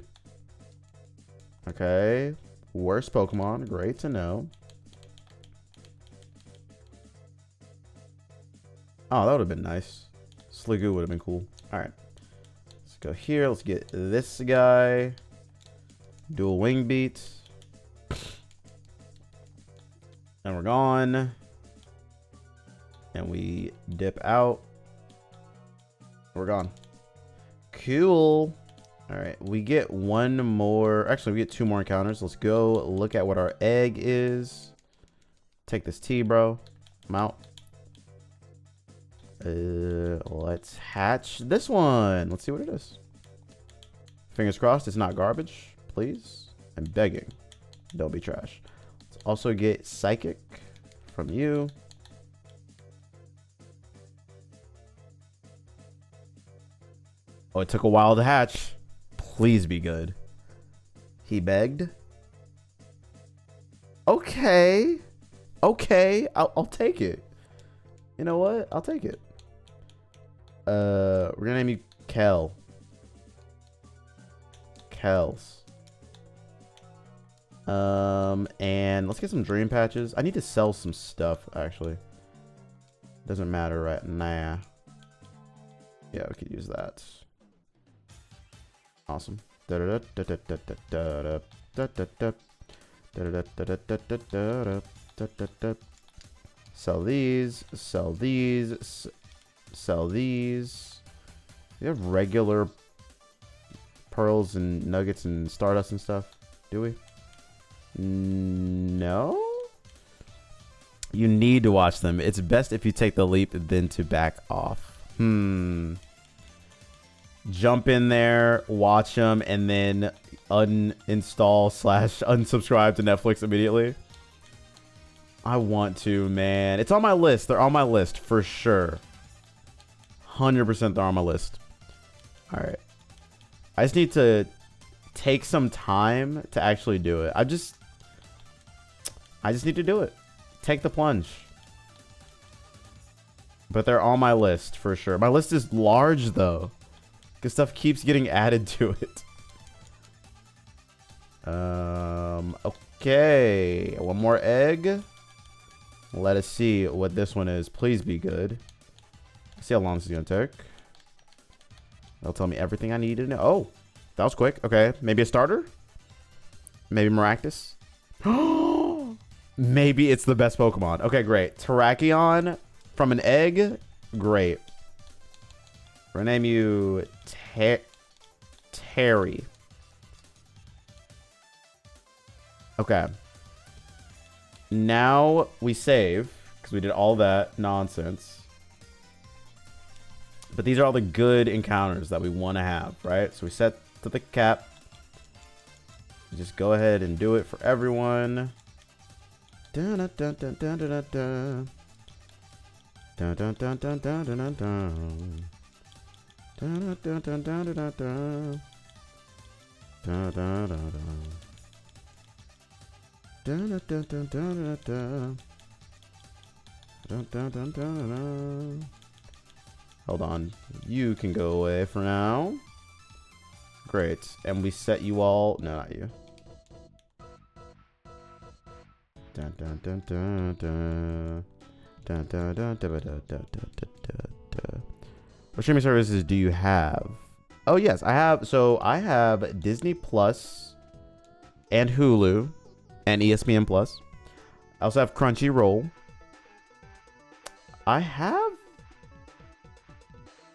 Okay. Worst Pokemon. Great to know. Oh, that would have been nice. Sliggoo would have been cool. All right. Let's go here. Let's get this guy. Dual Wing Beat. And we're gone. And we dip out. We're gone. Cool. All right. We get one more. Actually, we get two more encounters. Let's go look at what our egg is. Take this tea, bro. I'm out. Let's hatch this one. Let's see what it is. Fingers crossed it's not garbage, please. I'm begging. Don't be trash. Let's also get Psychic from you. Oh, it took a while to hatch. Please be good. He begged. Okay. Okay. I'll take it. You know what? I'll take it. We're gonna name you Kel. Kels. And let's get some dream patches. I need to sell some stuff, actually. Doesn't matter right now. Yeah, we could use that. Awesome. Sell these, sell these, sell these. We have regular pearls and nuggets and stardust and stuff, do we? No? You need to watch them. It's best if you take the leap then to back off. Jump in there, watch them, and then uninstall slash unsubscribe to Netflix immediately. I want to, man. It's on my list. They're on my list for sure. 100% they're on my list. All right. I just need to take some time to actually do it. I just need to do it. Take the plunge. But they're on my list for sure. My list is large though, because stuff keeps getting added to it. Okay. One more egg. Let us see what this one is. Please be good. Let's see how long this is going to take. They'll tell me everything I need to know. Oh, that was quick. Okay. Maybe a starter? Maybe Maractus? Maybe it's the best Pokemon. Okay, great. Terrakion from an egg? Great. We're going to name you Terry. Okay. Now we save, because we did all that nonsense. But these are all the good encounters that we want to have, right? So we set to the cap. Just go ahead and do it for everyone. Dun, dun, dun, dun, dun, dun, dun. Dun, dun, dun, dun, dun, dun, dun, dun. Dun, dun, dun, dun, dun, dun, dun. Dun, dun, dun, dun. Dun, dun, dun, dun, dun, dun. Dun, dun, dun, dun, dun. Hold on. You can go away for now. Great. And we set you all... No, not you. Dun, dun, dun, dun, dun. Dun, dun, dun, dun, dun, dun, dun, dun, dun. What streaming services do you have? Oh, yes. I have... So, I have Disney Plus and Hulu and ESPN Plus. I also have Crunchyroll. I have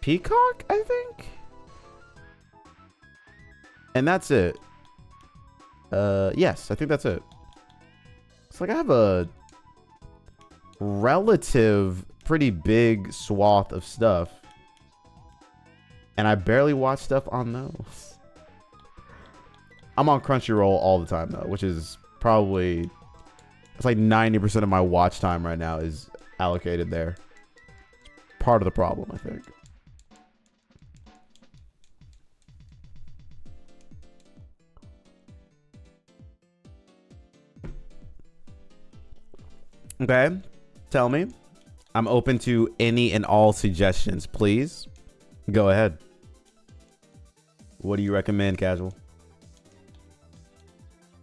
Peacock, I think. And that's it. Yes, I think that's it. It's like I have a relative pretty big swath of stuff. And I barely watch stuff on those. I'm on Crunchyroll all the time though, which is probably, it's like 90% of my watch time right now is allocated there. Part of the problem, I think. Okay, tell me. I'm open to any and all suggestions. Please go ahead. What do you recommend, Casual?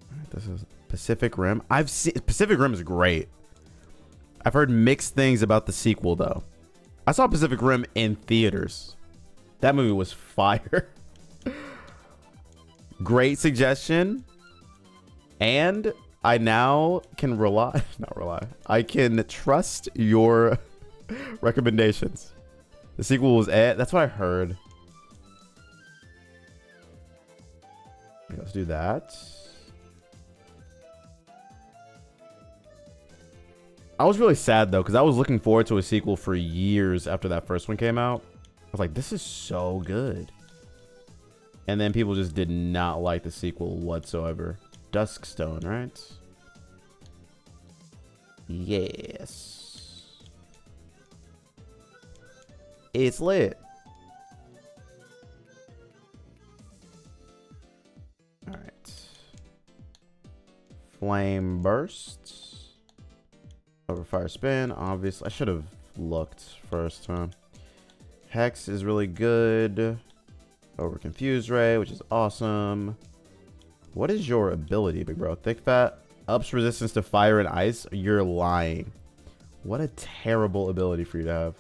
All right, this is Pacific Rim. I've seen Pacific Rim is great. I've heard mixed things about the sequel though. I saw Pacific Rim in theaters. That movie was fire. Great suggestion. And I now can I can trust your recommendations. The sequel was that's what I heard. Okay, let's do that. I was really sad though, because I was looking forward to a sequel for years after that first one came out. I was like, this is so good. And then people just did not like the sequel whatsoever. Duskstone, right? Yes. It's lit. All right. Flame bursts. Over fire spin, obviously. I should have looked first, huh? Hex is really good. Over confused ray, which is awesome. What is your ability, big bro? Thick fat ups resistance to fire and ice. You're lying. What a terrible ability for you to have.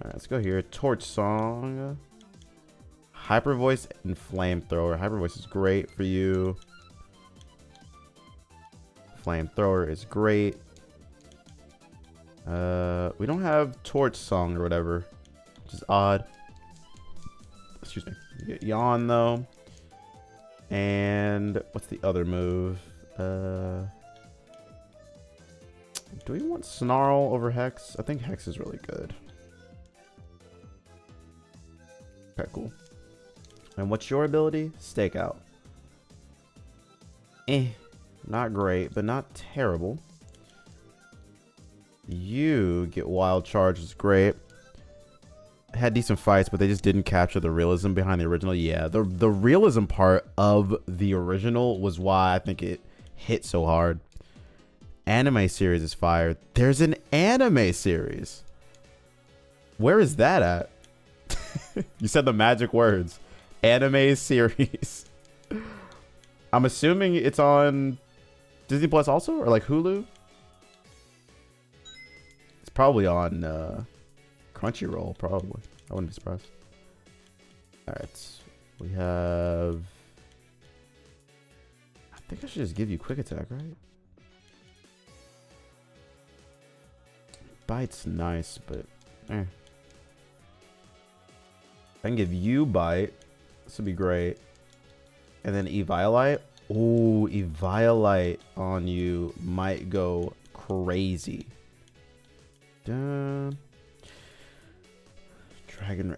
All right, let's go here. Torch song, hyper voice, and flamethrower. Hyper voice is great for you. Flamethrower is great. We don't have torch song or whatever, which is odd. Excuse me. Get yawn though. And what's the other move? Do we want snarl over hex? I think hex is really good. Okay, cool. And what's your ability? Stakeout. Not great, but not terrible. You get wild charge, is great. Had decent fights, but they just didn't capture the realism behind the original. Yeah, the realism part of the original was why I think it hit so hard. Anime series is fire. There's an anime series. Where is that at? You said the magic words. Anime series. I'm assuming it's on Disney Plus also, or like Hulu. It's probably on Crunchyroll, probably. I wouldn't be surprised. All right, we have. I think I should just give you quick attack, right? Bite's nice, but I can give you bite. This would be great. And then Eviolite. Ooh, Eviolite on you might go crazy. Dun. Dragon.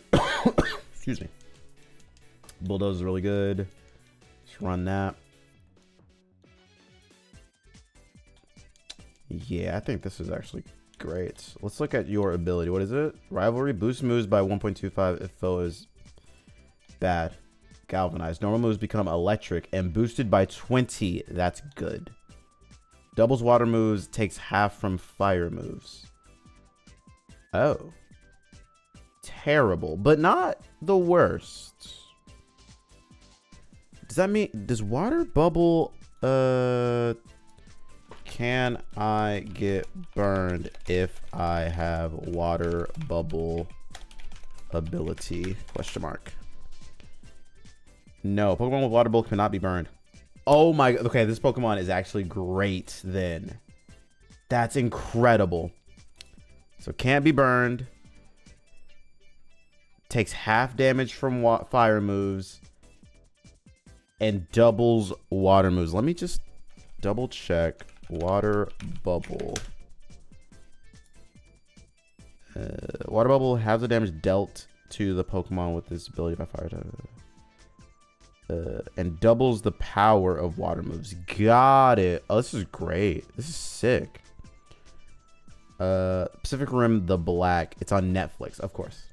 Excuse me. Bulldoze is really good. Just run that. Yeah, I think this is actually great. Let's look at your ability. What is it? Rivalry. Boost moves by 1.25 if foe is bad. Galvanized. Normal moves become electric and boosted by 20. That's good. Doubles water moves. Takes half from fire moves. Oh. Terrible, but not the worst. Does that mean... Does water bubble... Can I get burned if I have water bubble ability? Question mark. No, Pokemon with water bubble cannot be burned. Oh my... Okay, this Pokemon is actually great then. That's incredible. So can't be burned. Takes half damage from fire moves. And doubles water moves. Let me just double check. Water bubble. Water bubble has the damage dealt to the Pokemon with this ability by fire. And doubles the power of water moves. Got it. Oh, this is great. This is sick. Pacific Rim the Black. It's on Netflix, of course.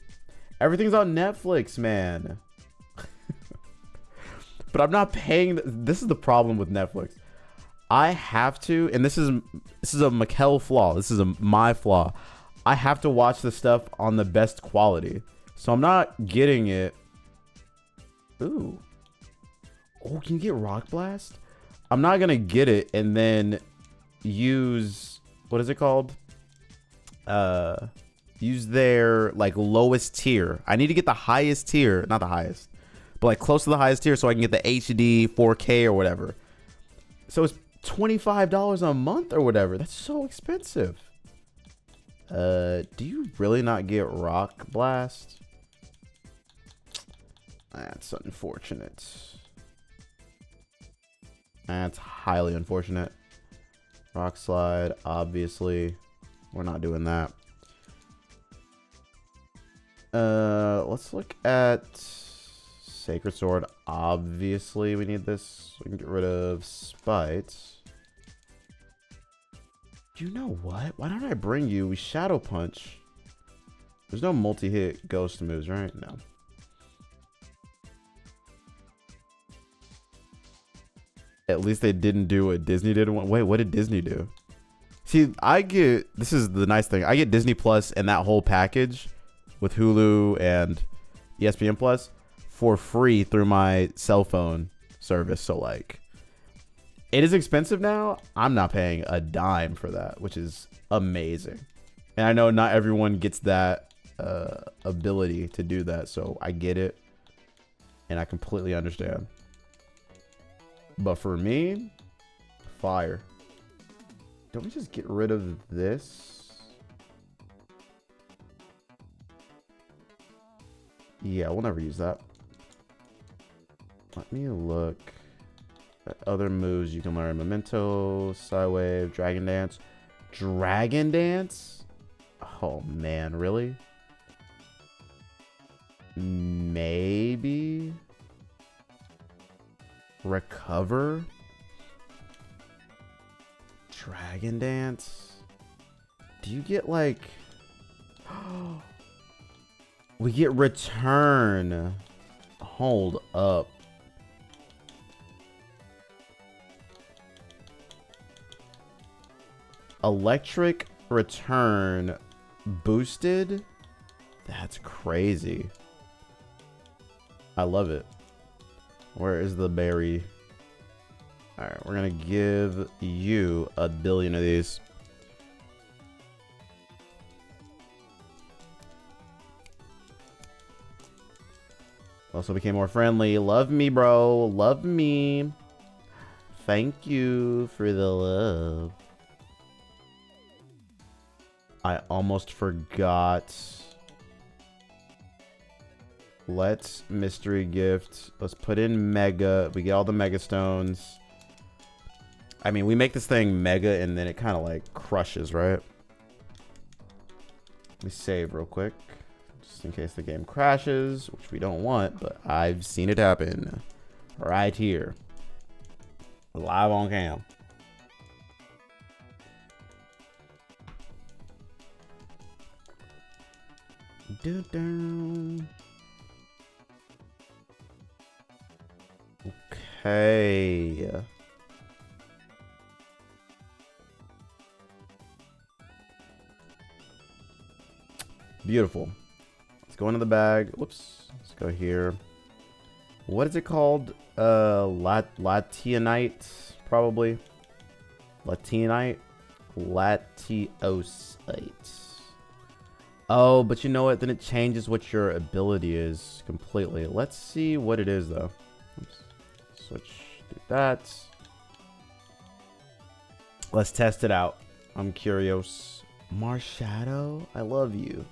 Everything's on Netflix, man. But I'm not paying. This is the problem with Netflix. I have to, and this is a Mikkel flaw. This is my flaw. I have to watch the stuff on the best quality. So I'm not getting it. Ooh. Oh, can you get Rock Blast? I'm not going to get it and then use, what is it called? Use their like lowest tier. I need to get the highest tier, not the highest, but like close to the highest tier so I can get the HD 4K or whatever. So it's $25 a month or whatever. That's so expensive. Do you really not get Rock Blast? That's unfortunate. That's highly unfortunate. Rock Slide, obviously. We're not doing that. Let's look at Sacred Sword. Obviously, we need this. We can get rid of Spite. You know what? Why don't I bring you? We Shadow Punch. There's no multi-hit ghost moves, right? No. At least they didn't do what Disney did. Wait, what did Disney do? See, I get... This is the nice thing. I get Disney Plus and that whole package with Hulu and ESPN Plus for free through my cell phone service. So, like... It is expensive now. I'm not paying a dime for that, which is amazing. And I know not everyone gets that ability to do that, so I get it. And I completely understand. But for me, fire. Don't we just get rid of this? Yeah, we'll never use that. Let me look at other moves you can learn. Memento, Psywave, Dragon Dance. Dragon Dance? Oh man, really? Maybe Recover. Dragon Dance. Do you get like... We get Return. Hold up. Electric Return boosted? That's crazy. I love it. Where is the berry? Alright, we're gonna give you 1 billion of these. Also became more friendly. Love me, bro. Love me. Thank you for the love. I almost forgot. Let's mystery gift. Let's put in mega. We get all the mega stones. I mean, we make this thing mega and then it kind of like crushes, right? Let me save real quick. Just in case the game crashes, which we don't want, but I've seen it happen right here. Live on cam. Okay. Beautiful. Let's go into the bag. Whoops. Let's go here. What is it called? Lationite, probably. Lationite? Latiosite. Oh, but you know what? Then it changes what your ability is completely. Let's see what it is, though. Oops. Switch to that. Let's test it out. I'm curious. Marshadow, I love you.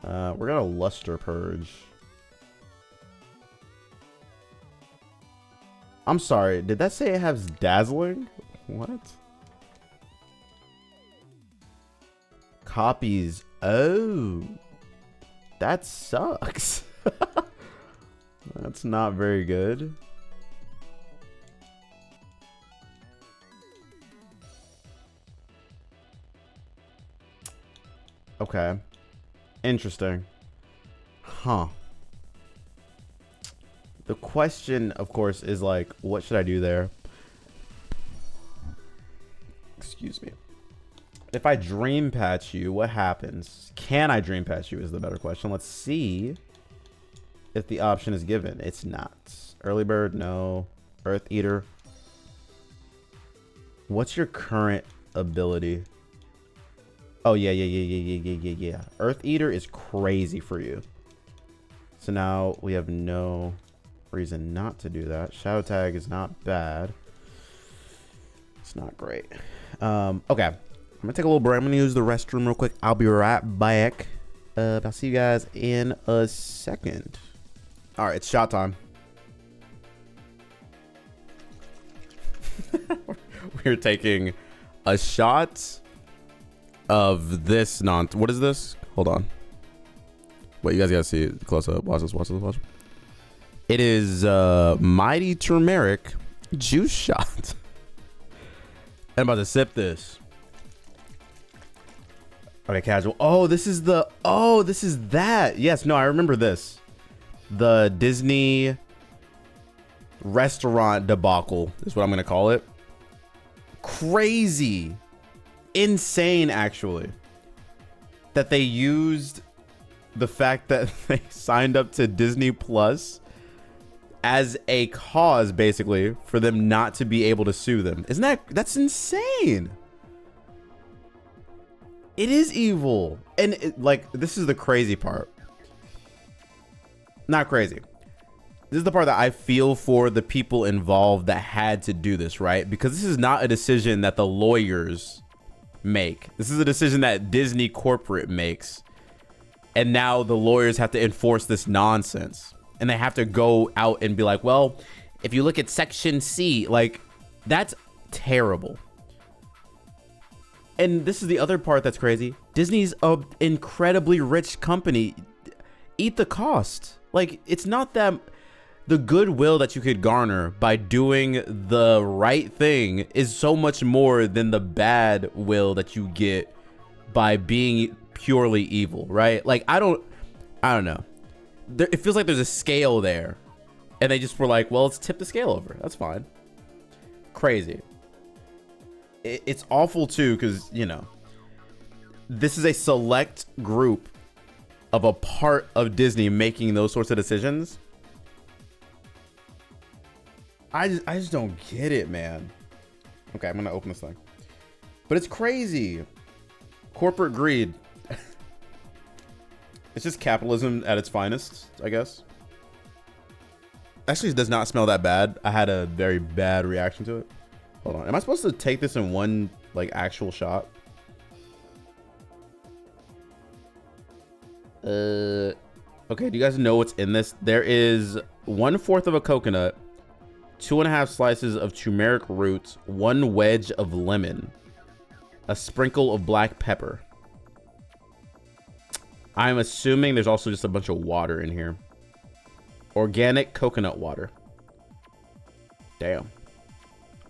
We're gonna luster purge. I'm sorry. Did that say it has dazzling? What? Copies. Oh, that sucks. That's not very good. Okay. Interesting. Huh. The question, of course, is like, what should I do there? Excuse me. If I dream patch you, what happens? Can I dream patch you is the better question. Let's see if the option is given. It's not. Early bird, no. Earth eater. What's your current ability? Oh, yeah. Earth eater is crazy for you. So now we have no reason not to do that. Shadow tag is not bad. It's not great. Okay. I'm gonna take a little break. I'm gonna use the restroom real quick. I'll be right back. I'll see you guys in a second. All right, it's shot time. We're taking a shot of this what is this? Hold on. Wait, you guys gotta see it close up. Watch this. It is Mighty Turmeric juice shot. I'm about to sip this. Okay, casual. Oh, this is that. Yes, no, I remember this. The Disney restaurant debacle is what I'm going to call it. Crazy. Insane, actually. That they used the fact that they signed up to Disney Plus as a cause, basically, for them not to be able to sue them. That's insane. It is evil. And this is the crazy part. Not crazy. This is the part that I feel for the people involved that had to do this, right? Because this is not a decision that the lawyers make. This is a decision that Disney corporate makes. And now the lawyers have to enforce this nonsense. And they have to go out and be like, well, if you look at Section C, like, that's terrible. And this is the other part that's crazy. Disney's an incredibly rich company. Eat the cost. Like, it's not that the goodwill that you could garner by doing the right thing is so much more than the bad will that you get by being purely evil, right? Like, I don't know. It feels like there's a scale there, and they just were like, well, let's tip the scale over. That's fine. Crazy. It's awful too, because, you know, this is a select group of a part of Disney making those sorts of decisions. I just don't get it, man. Okay, I'm gonna open this thing, but it's crazy. Corporate greed. It's just capitalism at its finest, I guess. Actually, it does not smell that bad. I had a very bad reaction to it. Hold on, am I supposed to take this in one like actual shot? Okay, do you guys know what's in this? There is 1/4 of a coconut, 2.5 slices of turmeric root, 1 wedge of lemon, a sprinkle of black pepper. I'm assuming there's also just a bunch of water in here. Organic coconut water. Damn.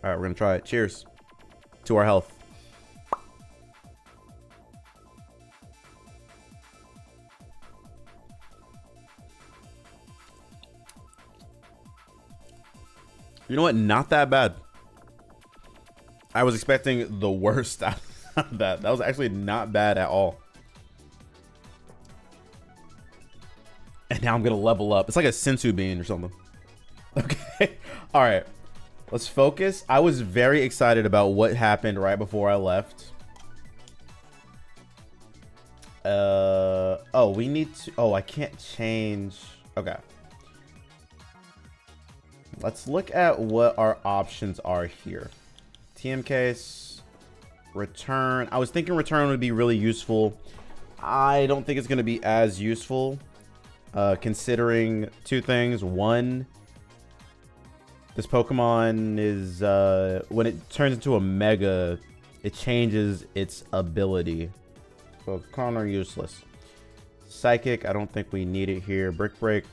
All right, we're gonna try it. Cheers to our health. You know what? Not that bad. I was expecting the worst out of that. That was actually not bad at all. And now I'm gonna level up. It's like a sensu bean or something. Okay. All right. Let's focus. I was very excited about what happened right before I left. Oh, we need to. Oh, I can't change. Okay. Let's look at what our options are here. TM case, return. I was thinking return would be really useful. I don't think it's going to be as useful, considering 2 things. One, this Pokemon is, when it turns into a Mega, it changes its ability. So it's kind of useless. Psychic, I don't think we need it here. Brick Break.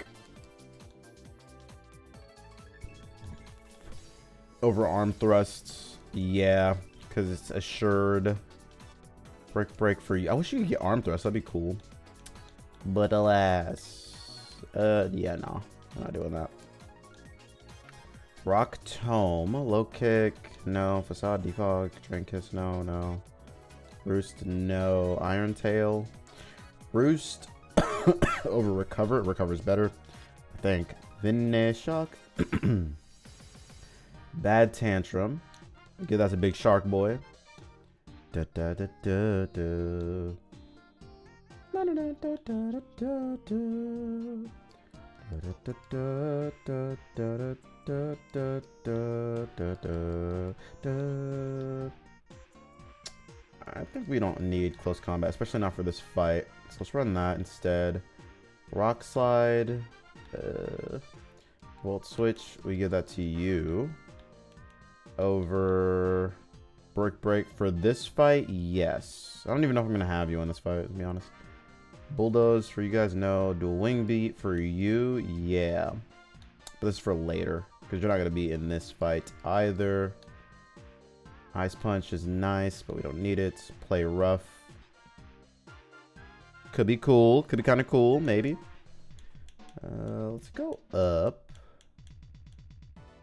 Over arm thrusts, yeah, because it's assured. Brick Break for you. I wish you could get arm thrust. That'd be cool. But alas, yeah, no, I'm not doing that. Rock Tome, low kick, no. Facade defog, Drain Kiss, no. Roost, no. Iron Tail, Roost over Recover. Recover's better, I think. Shock. Bad Tantrum. Okay, that's a big shark boy. Da, da, da, da, da. Da, da, da, da, da, da, da. I think we don't need close combat, especially not for this fight. So let's run that instead. Rock Slide. Volt Switch. We give that to you. Over Brick Break for this fight, yes. I don't even know if I'm gonna have you in this fight, to be honest. Bulldoze for you guys, no. Dual Wing Beat for you, yeah. But this is for later, because you're not gonna be in this fight either. Ice Punch is nice, but we don't need it. Play Rough. Could be cool, could be kind of cool, maybe. Let's go up.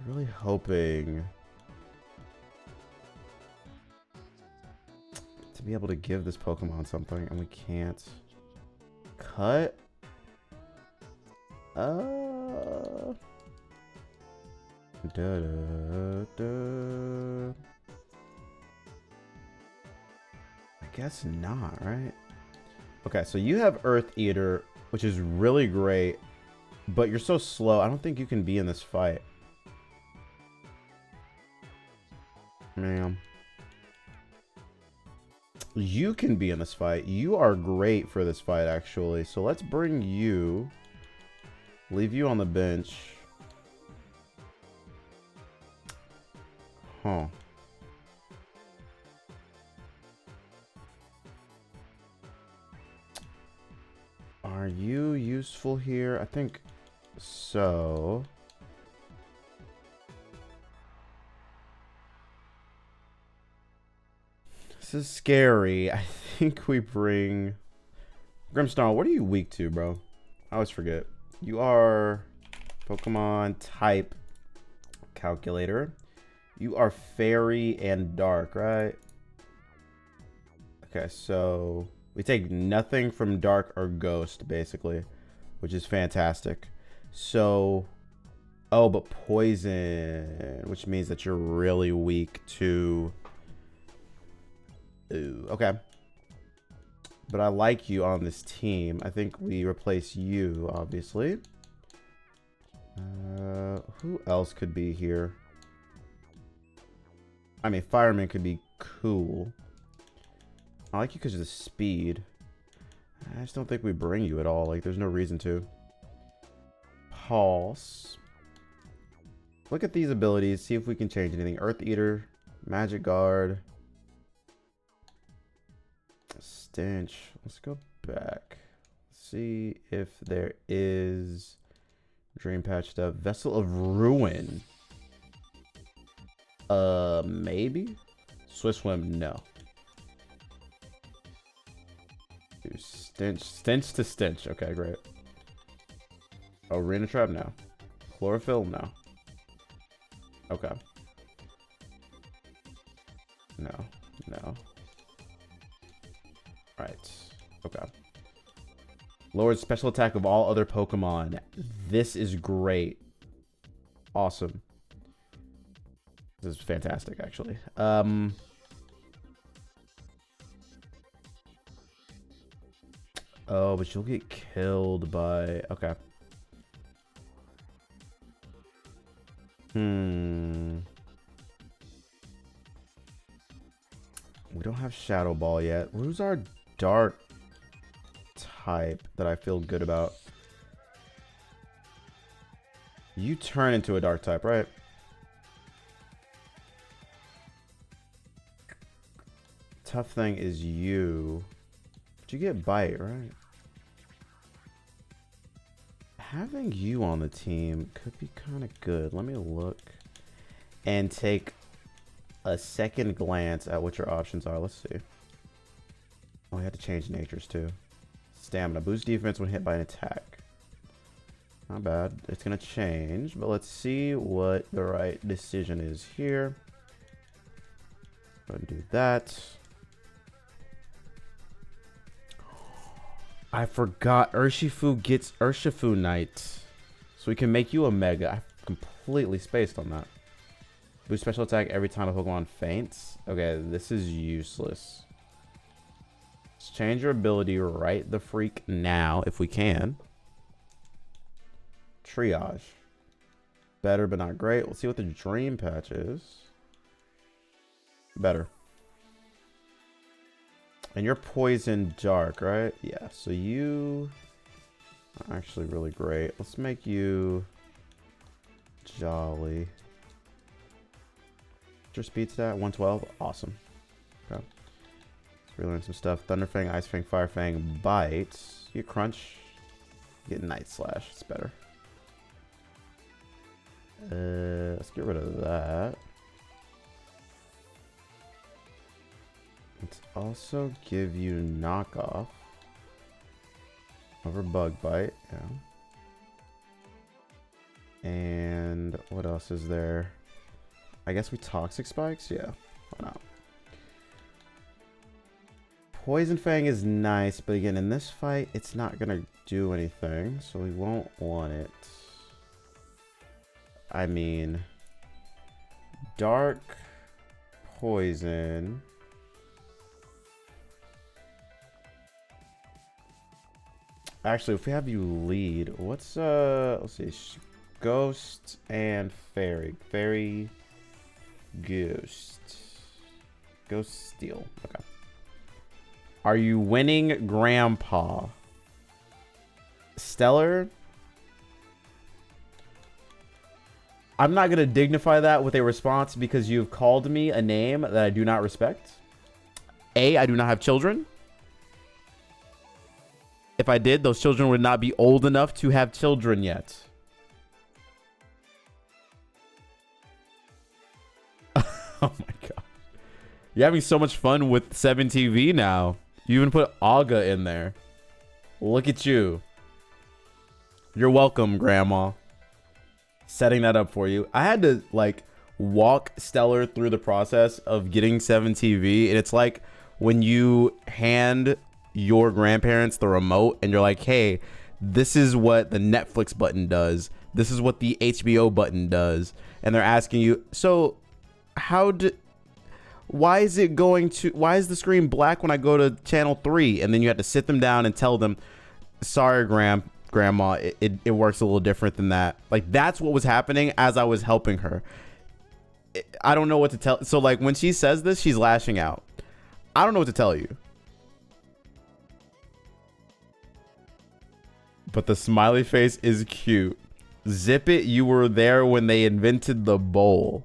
Really hoping to be able to give this Pokemon something, and we can't. Cut. Da, da, da. I guess not, right? Okay, so you have Earth Eater, which is really great, but you're so slow. I don't think you can be in this fight. Man. You can be in this fight. You are great for this fight, actually. So let's bring you. Leave you on the bench. Huh. Are you useful here? I think so. This is scary. I think we bring... Grimsnarl, what are you weak to, bro? I always forget. You are Pokemon type calculator. You are fairy and dark, right? Okay, so we take nothing from dark or ghost, basically, which is fantastic. So, oh, but poison, which means that you're really weak to... Ooh, okay. But I like you on this team. I think we replace you, obviously. Who else could be here? I mean, Fireman could be cool. I like you because of the speed. I just don't think we bring you at all. Like, there's no reason to. Pulse. Look at these abilities. See if we can change anything. Earth Eater. Magic Guard. Stench. Let's go back. See if there is Dream Patch stuff. Vessel of Ruin. Maybe? Swift Swim, no. Dude, Stench to Stench. Okay, great. Arena Trap, no. Chlorophyll, no. Okay. No. Right. Okay. Lowered special attack of all other Pokemon. This is great. Awesome. This is fantastic, actually. Oh, but you'll get killed by... Okay. We don't have Shadow Ball yet. Who's our dark type that I feel good about? You turn into a dark type, right? Tough thing is you. But you get bite, right? Having you on the team could be kind of good. Let me look and take a second glance at what your options are. Let's see. Oh, we had to change natures too. Stamina. Boost defense when hit by an attack. Not bad. It's going to change, but let's see what the right decision is here. Go ahead and do that. I forgot Urshifu gets Urshifu Knight. So we can make you a Mega. I completely spaced on that. Boost special attack every time a Pokemon faints. Okay, this is useless. Let's change your ability right the freak now, if we can. Triage. Better, but not great. Let's see what the Dream Patch is. Better. And you're Poison Dark, right? Yeah, so you are actually really great. Let's make you Jolly. What's your speed stat? 112? Awesome. Okay. Let's relearn some stuff. Thunderfang, Ice Fang, Fire Fang, Bite. You get Crunch. You get Night Slash. It's better. Let's get rid of that. Let's also give you Knockoff over Bug Bite, yeah. And what else is there? I guess we Toxic Spikes, yeah. Why not? Poison Fang is nice, but again, in this fight, it's not gonna do anything, so we won't want it. I mean, Dark Poison. Actually, if we have you lead, what's let's see, Ghost and Fairy. Fairy, Ghost. Ghost Steel. Okay. Are you winning, Grandpa? Stellar? I'm not gonna dignify that with a response because you've called me a name that I do not respect. A, I do not have children. If I did, those children would not be old enough to have children yet. Oh my god. You're having so much fun with 7TV now. You even put Aga in there. Look at you. You're welcome, Grandma. Setting that up for you. I had to like walk Stellar through the process of getting 7TV, and it's like when you hand your grandparents the remote and you're like, hey, this is what the Netflix button does, this is what the HBO button does, and they're asking you, so why is the screen black when I go to channel 3? And then you have to sit them down and tell them, sorry, grandma, it works a little different than that. Like, that's what was happening as I was helping her. I don't know what to tell. So like when she says this, she's lashing out. I don't know what to tell you. But the smiley face is cute. Zip it, you were there when they invented the bowl.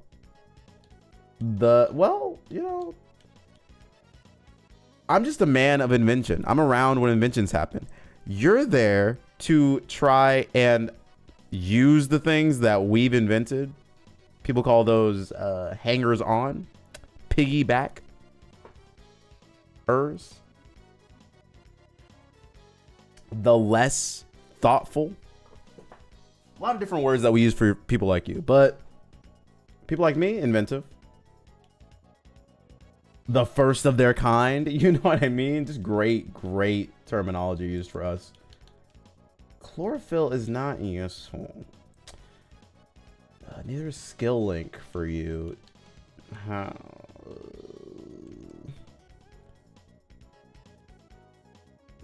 Well, you know, I'm just a man of invention. I'm around when inventions happen. You're there to try and use the things that we've invented. People call those hangers on, piggyback, the less thoughtful. A lot of different words that we use for people like you, but people like me, inventive. The first of their kind, you know what I mean? Just great terminology used for us. Chlorophyll is not useful. Neither is skill link for you. How?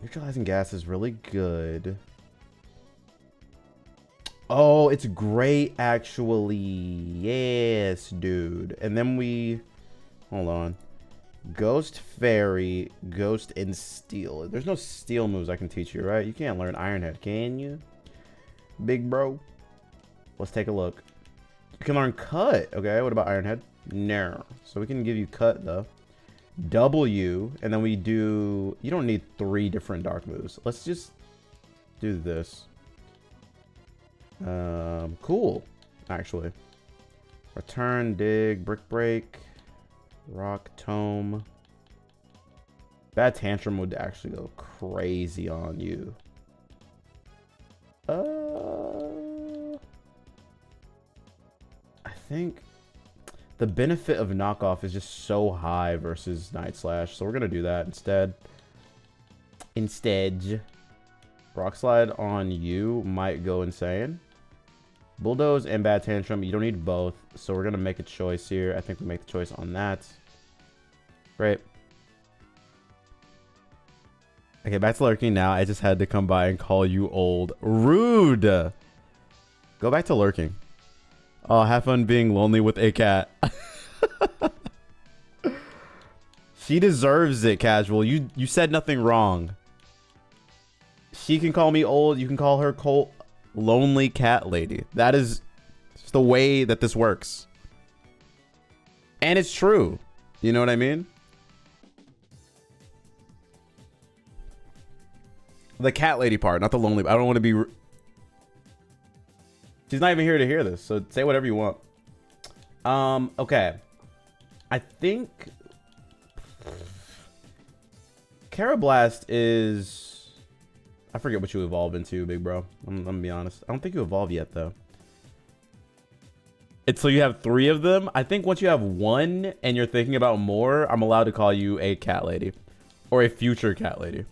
Neutralizing gas is really good. Oh, it's great actually. Yes, dude. And then hold on. Ghost Fairy, Ghost and Steel. There's no steel moves I can teach you, right? You can't learn Ironhead, can you? Big bro. Let's take a look. You can learn Cut. Okay, what about Ironhead? No. So we can give you Cut though. W, and then we do... You don't need 3 different dark moves. Let's just do this. Cool, actually. Return, Dig, Brick Break, Rock Tome. Bad Tantrum would actually go crazy on you. I think the benefit of knockoff is just so high versus Night Slash, so we're gonna do that instead. Rock Slide on you might go insane. Bulldoze and Bad Tantrum, you don't need both, so we're gonna make a choice here. I think we make the choice on that. Great. Okay, back to lurking now. I just had to come by and call you old. Rude! Go back to lurking. Oh, have fun being lonely with a cat. She deserves it, Casual. You said nothing wrong. She can call me old. You can call her cold, lonely cat lady. That is just the way that this works. And it's true. You know what I mean? The cat lady part, not the lonely. I don't want to be... She's not even here to hear this, so say whatever you want. Okay. I think... Carablast is... I forget what you evolve into, big bro. I'm gonna be honest. I don't think you evolve yet, though. It's so you have 3 of them. I think once you have 1 and you're thinking about more, I'm allowed to call you a cat lady. Or a future cat lady.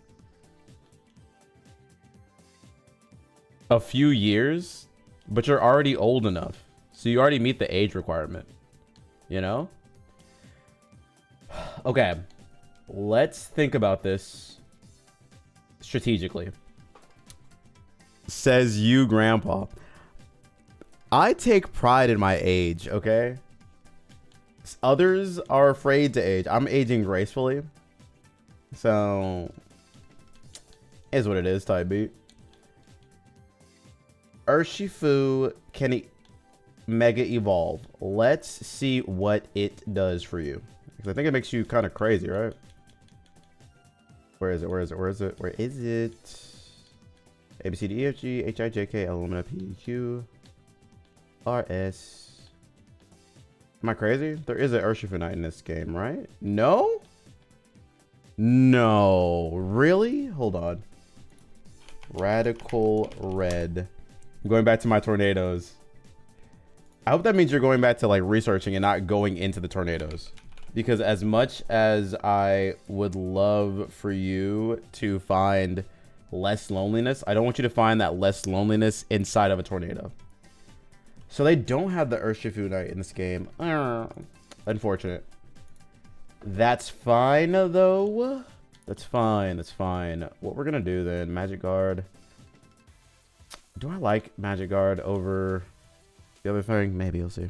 A few years, but you're already old enough. So you already meet the age requirement. You know? Okay. Let's think about this strategically. Says you, Grandpa. I take pride in my age, okay? Others are afraid to age. I'm aging gracefully. So, is what it is, type beat. Urshifu can mega evolve. Let's see what it does for you. Because I think it makes you kind of crazy, right? Where is it? Where is it? Where is it? Where is it? A, B, C, D, E, F, G, H, I, J, K, L, M, N, P, Q, R, S, Am I crazy? There is an Urshifu Knight in this game, right? No? No. Really? Hold on. Radical Red. I'm going back to my tornadoes. I hope that means you're going back to like researching and not going into the tornadoes. Because as much as I would love for you to find less loneliness, I don't want you to find that less loneliness inside of a tornado. So they don't have the Urshifu Knight in this game. Unfortunate. That's fine though. That's fine. That's fine. What we're gonna do then, Magic Guard. Do I like Magic Guard over the other thing? Maybe, we'll see.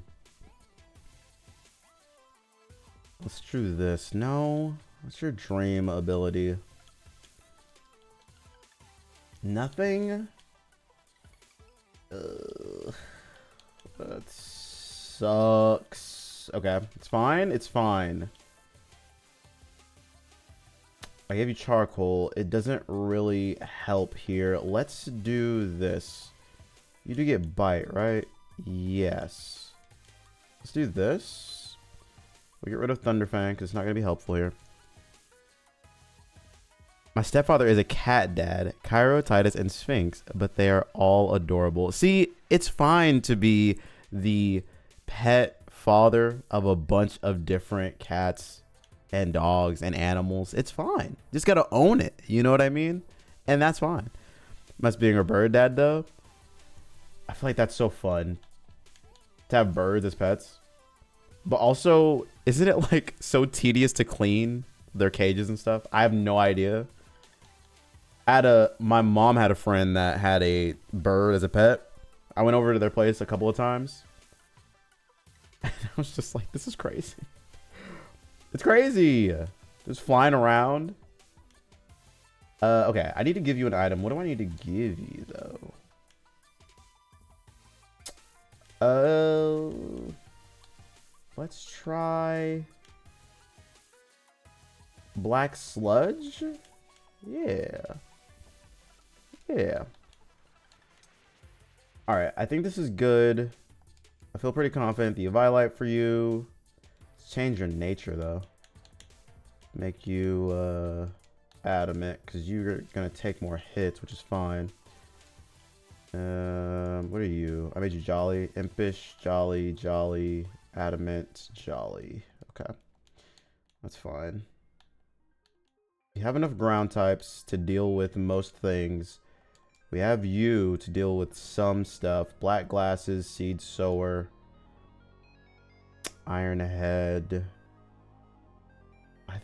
Let's do this. No. What's your dream ability? Nothing? That sucks. Okay. It's fine. It's fine. I gave you charcoal. It doesn't really help here. Let's do this. You do get bite, right? Yes. Let's do this. We'll get rid of Thunderfang because it's not going to be helpful here. My stepfather is a cat dad, Cairo, Titus, and Sphinx, but they are all adorable. See, it's fine to be the pet father of a bunch of different cats and dogs and animals. It's fine. Just got to own it. You know what I mean? And that's fine. Must being a bird dad, though. I feel like that's so fun to have birds as pets. But also, isn't it like so tedious to clean their cages and stuff? I have no idea. My mom had a friend that had a bird as a pet. I went over to their place a couple of times. And I was just like, this is crazy. It's crazy. Just flying around. Okay, I need to give you an item. What do I need to give you, though? Let's try Black Sludge. Yeah. Yeah. All right, I think this is good. I feel pretty confident. The Eviolite for you. Let's change your nature, though. Make you adamant, because you're going to take more hits, which is fine. What are you? I made you Jolly. Impish, Jolly, Jolly, Adamant, Jolly. Okay. That's fine. You have enough ground types to deal with most things. We have you to deal with some stuff. Black Glasses, Seed Sower, Iron Head.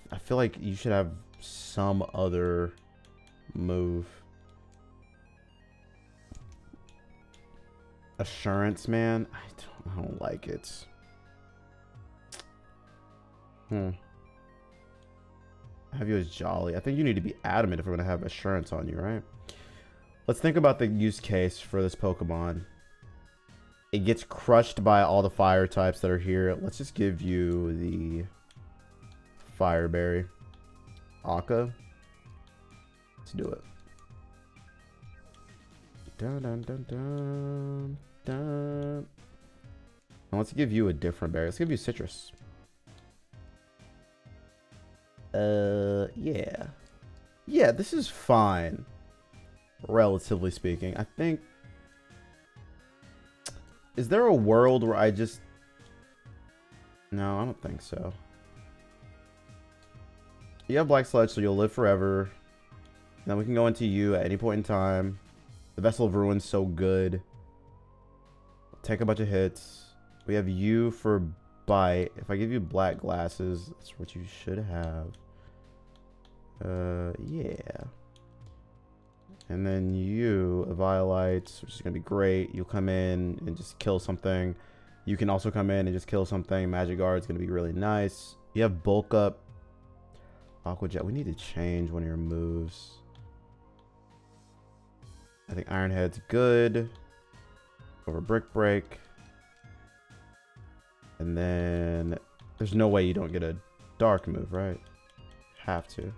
I feel like you should have some other move. Assurance, man. I don't like it. Have you as Jolly. I think you need to be adamant if we're going to have assurance on you, right? Let's think about the use case for this Pokemon. It gets crushed by all the fire types that are here. Let's just give you the Fire Berry. Akka. Let's do it. Dun, dun, dun, dun, dun. Now let's give you a different berry. Let's give you Citrus. Yeah. Yeah, this is fine. Relatively speaking. I think... Is there a world where I just... No, I don't think so. You have Black Sludge, so you'll live forever. And then we can go into you at any point in time. The Vessel of Ruin's so good. Take a bunch of hits. We have you for bite. If I give you Black Glasses, that's what you should have. Yeah. And then you, Eviolites, which is going to be great. You'll come in and just kill something. You can also come in and just kill something. Magic Guard's going to be really nice. You have Bulk Up. Aqua Jet. We need to change one of your moves. I think Iron Head's good. Over Brick Break. And then there's no way you don't get a dark move, right? Have to.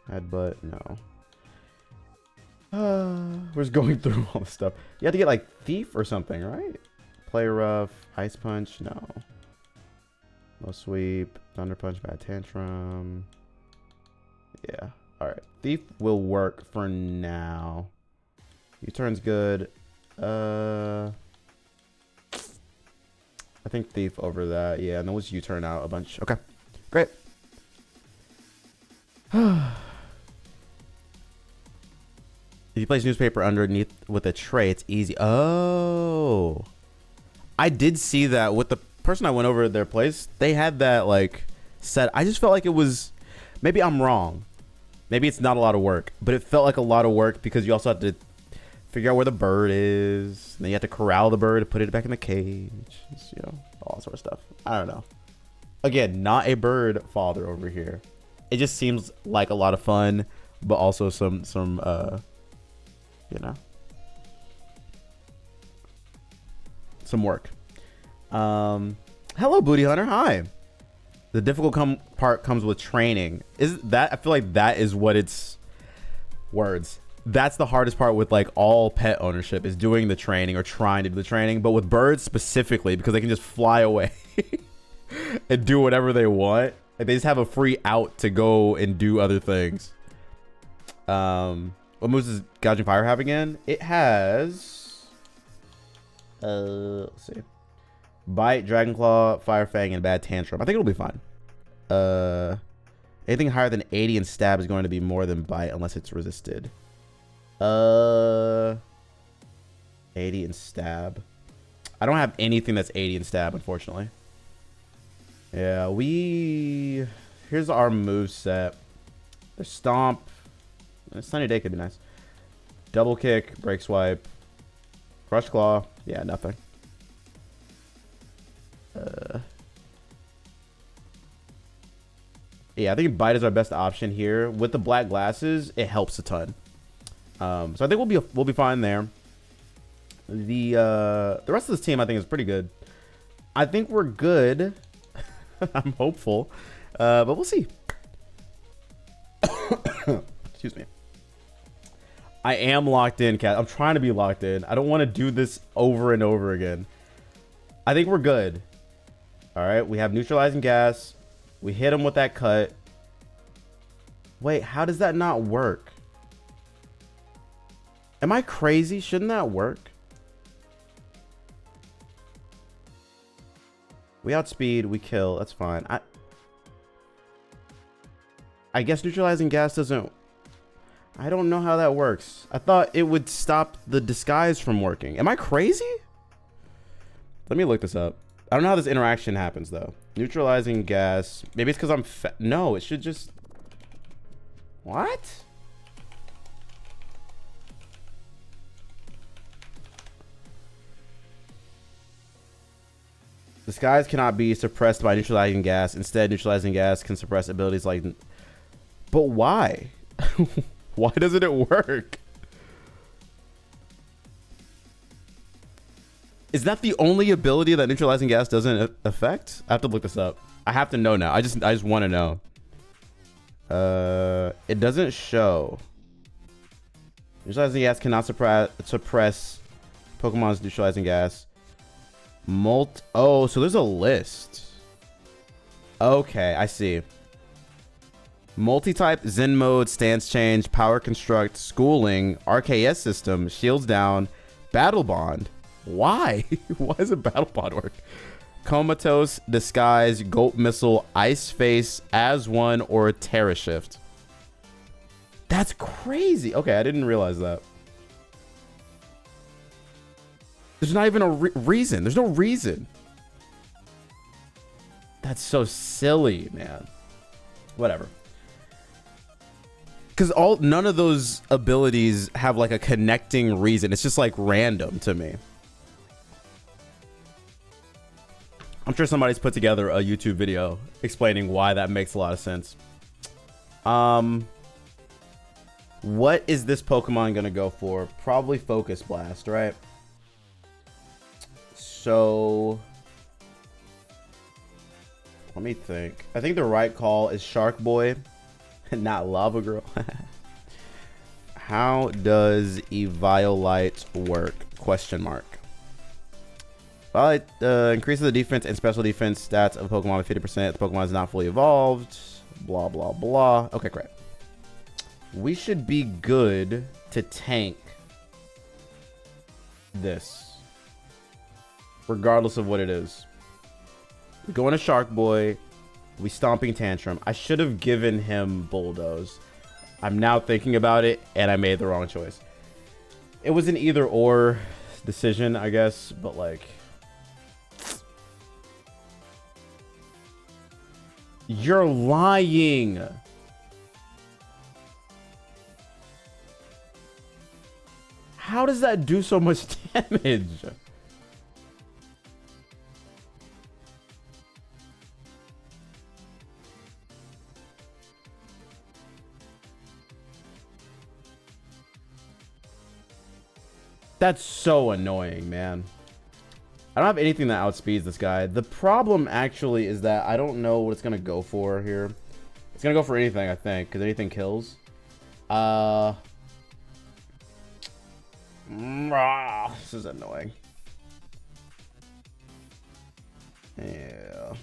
Headbutt, no. We're just going through all this stuff. You have to get like Thief or something, right? Play Rough, Ice Punch, no. No sweep. Thunder punch, bad tantrum. Yeah. All right. Thief will work for now. U-turn's good. I think thief over that. Yeah, and then we'll just U-turn out a bunch. Okay. Great. If you place newspaper underneath with a tray, it's easy. Oh. I did see that with the person I went over at their place. They had that like set. I just felt like it was, maybe I'm wrong. Maybe it's not a lot of work, but it felt like a lot of work because you also have to figure out where the bird is. And then you have to corral the bird to put it back in the cage. Just, you know, all that sort of stuff. I don't know. Again, not a bird father over here. It just seems like a lot of fun, but also some you know, some work. Hello, Booty Hunter. Hi. The difficult part comes with training. Is that, I feel like that is what it's words. That's the hardest part with like all pet ownership, is doing the training or trying to do the training. But with birds specifically, because they can just fly away and do whatever they want. Like they just have a free out to go and do other things. What moves does Gouging Fire have again? It has, let's see. Bite, Dragon Claw, Fire Fang, and Bad Tantrum. I think it'll be fine. Anything higher than 80 in stab is going to be more than bite unless it's resisted. 80 in stab. I don't have anything that's 80 in stab, unfortunately. Yeah, here's our move set. The Stomp. Sunny Day could be nice. Double Kick, Break Swipe, Crush Claw. Yeah, nothing. Yeah, I think Bite is our best option here. With the black glasses, it helps a ton. So I think we'll be fine there. The rest of this team I think is pretty good. I think we're good. I'm hopeful, but we'll see. Excuse me. I am locked in, Cat. I'm trying to be locked in. I don't want to do this over and over again. I think we're good. All right, we have neutralizing gas. We hit him with that cut. Wait, how does that not work? Am I crazy? Shouldn't that work? We outspeed, we kill. That's fine. I guess neutralizing gas doesn't... I don't know how that works. I thought it would stop the disguise from working. Am I crazy? Let me look this up. I don't know how this interaction happens, though. Neutralizing gas. Maybe it's because I'm no, it should just... What? Disguise cannot be suppressed by neutralizing gas. Instead, neutralizing gas can suppress abilities like... But why? Why doesn't it work? Is that the only ability that neutralizing gas doesn't affect? I have to look this up. I have to know now. I just want to know. It doesn't show. Neutralizing gas cannot suppress Pokemon's neutralizing gas. Oh, so there's a list. Okay, I see. Multi-type, Zen mode, stance change, power construct, schooling, RKS system, shields down, battle bond. Why? Why does a battle bond work? Comatose, disguise, goat missile, ice face, as one, or terra shift. That's crazy. Okay, I didn't realize that. There's not even a reason. There's no reason. That's so silly, man. Whatever. Because none of those abilities have like a connecting reason. It's just like random to me. I'm sure somebody's put together a YouTube video explaining why that makes a lot of sense. What is this Pokemon gonna go for? Probably Focus Blast, right? So let me think. I think the right call is Shark Boy, not Lava Girl. How does Eviolite work? Question mark. Well, it increases the defense and special defense stats of a Pokemon by 50%. The Pokemon is not fully evolved. Blah, blah, blah. Okay, great. We should be good to tank this, regardless of what it is. We go into Shark Boy. We Stomping Tantrum. I should have given him Bulldoze. I'm now thinking about it, and I made the wrong choice. It was an either-or decision, I guess, but like... You're lying! How does that do so much damage? That's so annoying, man. I don't have anything that outspeeds this guy. The problem actually is that I don't know what it's gonna go for here. It's gonna go for anything, I think, because anything kills. This is annoying. Yeah.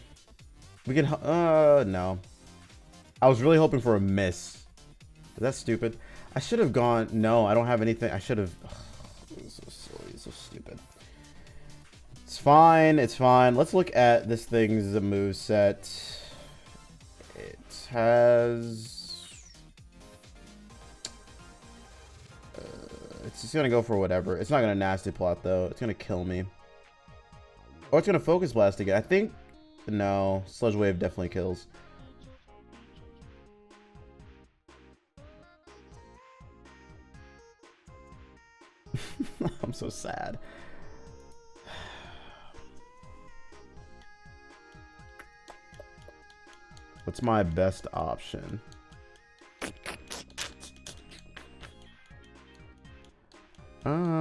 We can, no. I was really hoping for a miss. Is that stupid? I should have gone, no, I don't have anything. I should have, this is so silly, so stupid. It's fine, it's fine. Let's look at this thing's moveset. It has... it's just gonna go for whatever. It's not gonna nasty plot though. It's gonna kill me. Or it's gonna focus blast again. I think... no. Sludge Wave definitely kills. I'm so sad. What's my best option? The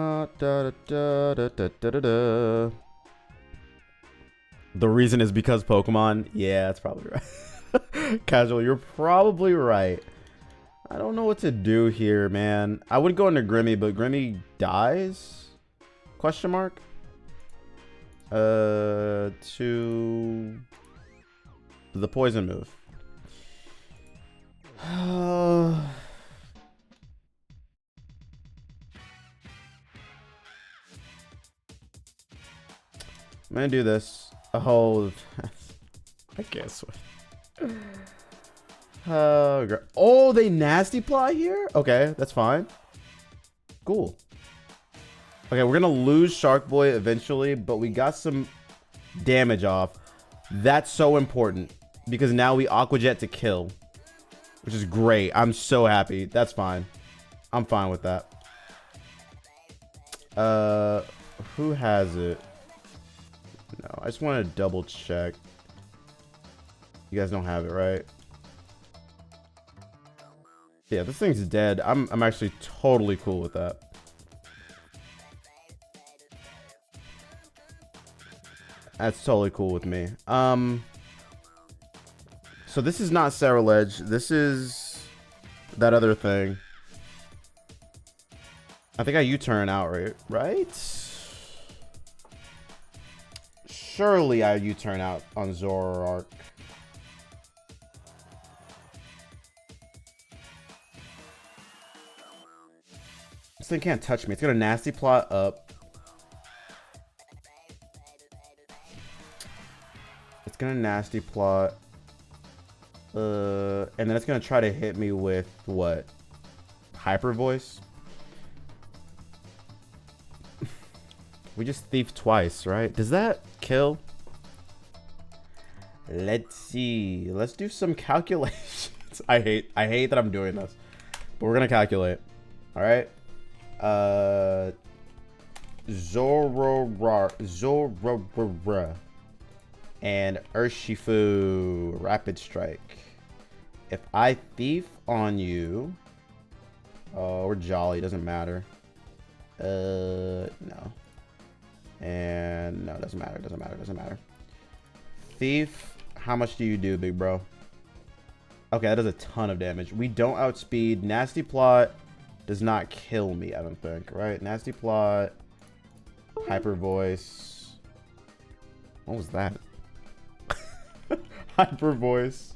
reason is because Pokemon. Yeah, that's probably right. Casual, you're probably right. I don't know what to do here, man. I would go into Grimmy, but Grimmy dies? Question mark? To the poison move. I'm gonna do this. Oh, I can't switch. Oh, they nasty ply here? Okay, that's fine. Cool. Okay, we're gonna lose Shark Boy eventually, but we got some damage off. That's so important because now we Aqua Jet to kill, which is great. I'm so happy. That's fine. I'm fine with that. Who has it? No, I just want to double check. You guys don't have it, right? Yeah, this thing's dead. I'm actually totally cool with that. That's totally cool with me. So this is not Ceruledge. This is that other thing. I think I U-turn out, right? Surely I U-turn out on Zoroark. This thing can't touch me. It's gonna nasty plot up. It's gonna nasty plot. And then it's gonna try to hit me with what? Hyper Voice? We just thief twice, right? Does that kill? Let's see. Let's do some calculations. I hate that I'm doing this, but we're gonna calculate. All right. Zoroark and Urshifu Rapid Strike. If I thief on you, or Jolly, doesn't matter. No. And no, doesn't matter, doesn't matter, doesn't matter. Thief, how much do you do, big bro? Okay, that does a ton of damage. We don't outspeed. Nasty Plot does not kill me, I don't think, right? Nasty Plot, Hyper Voice. What was that? Hyper voice.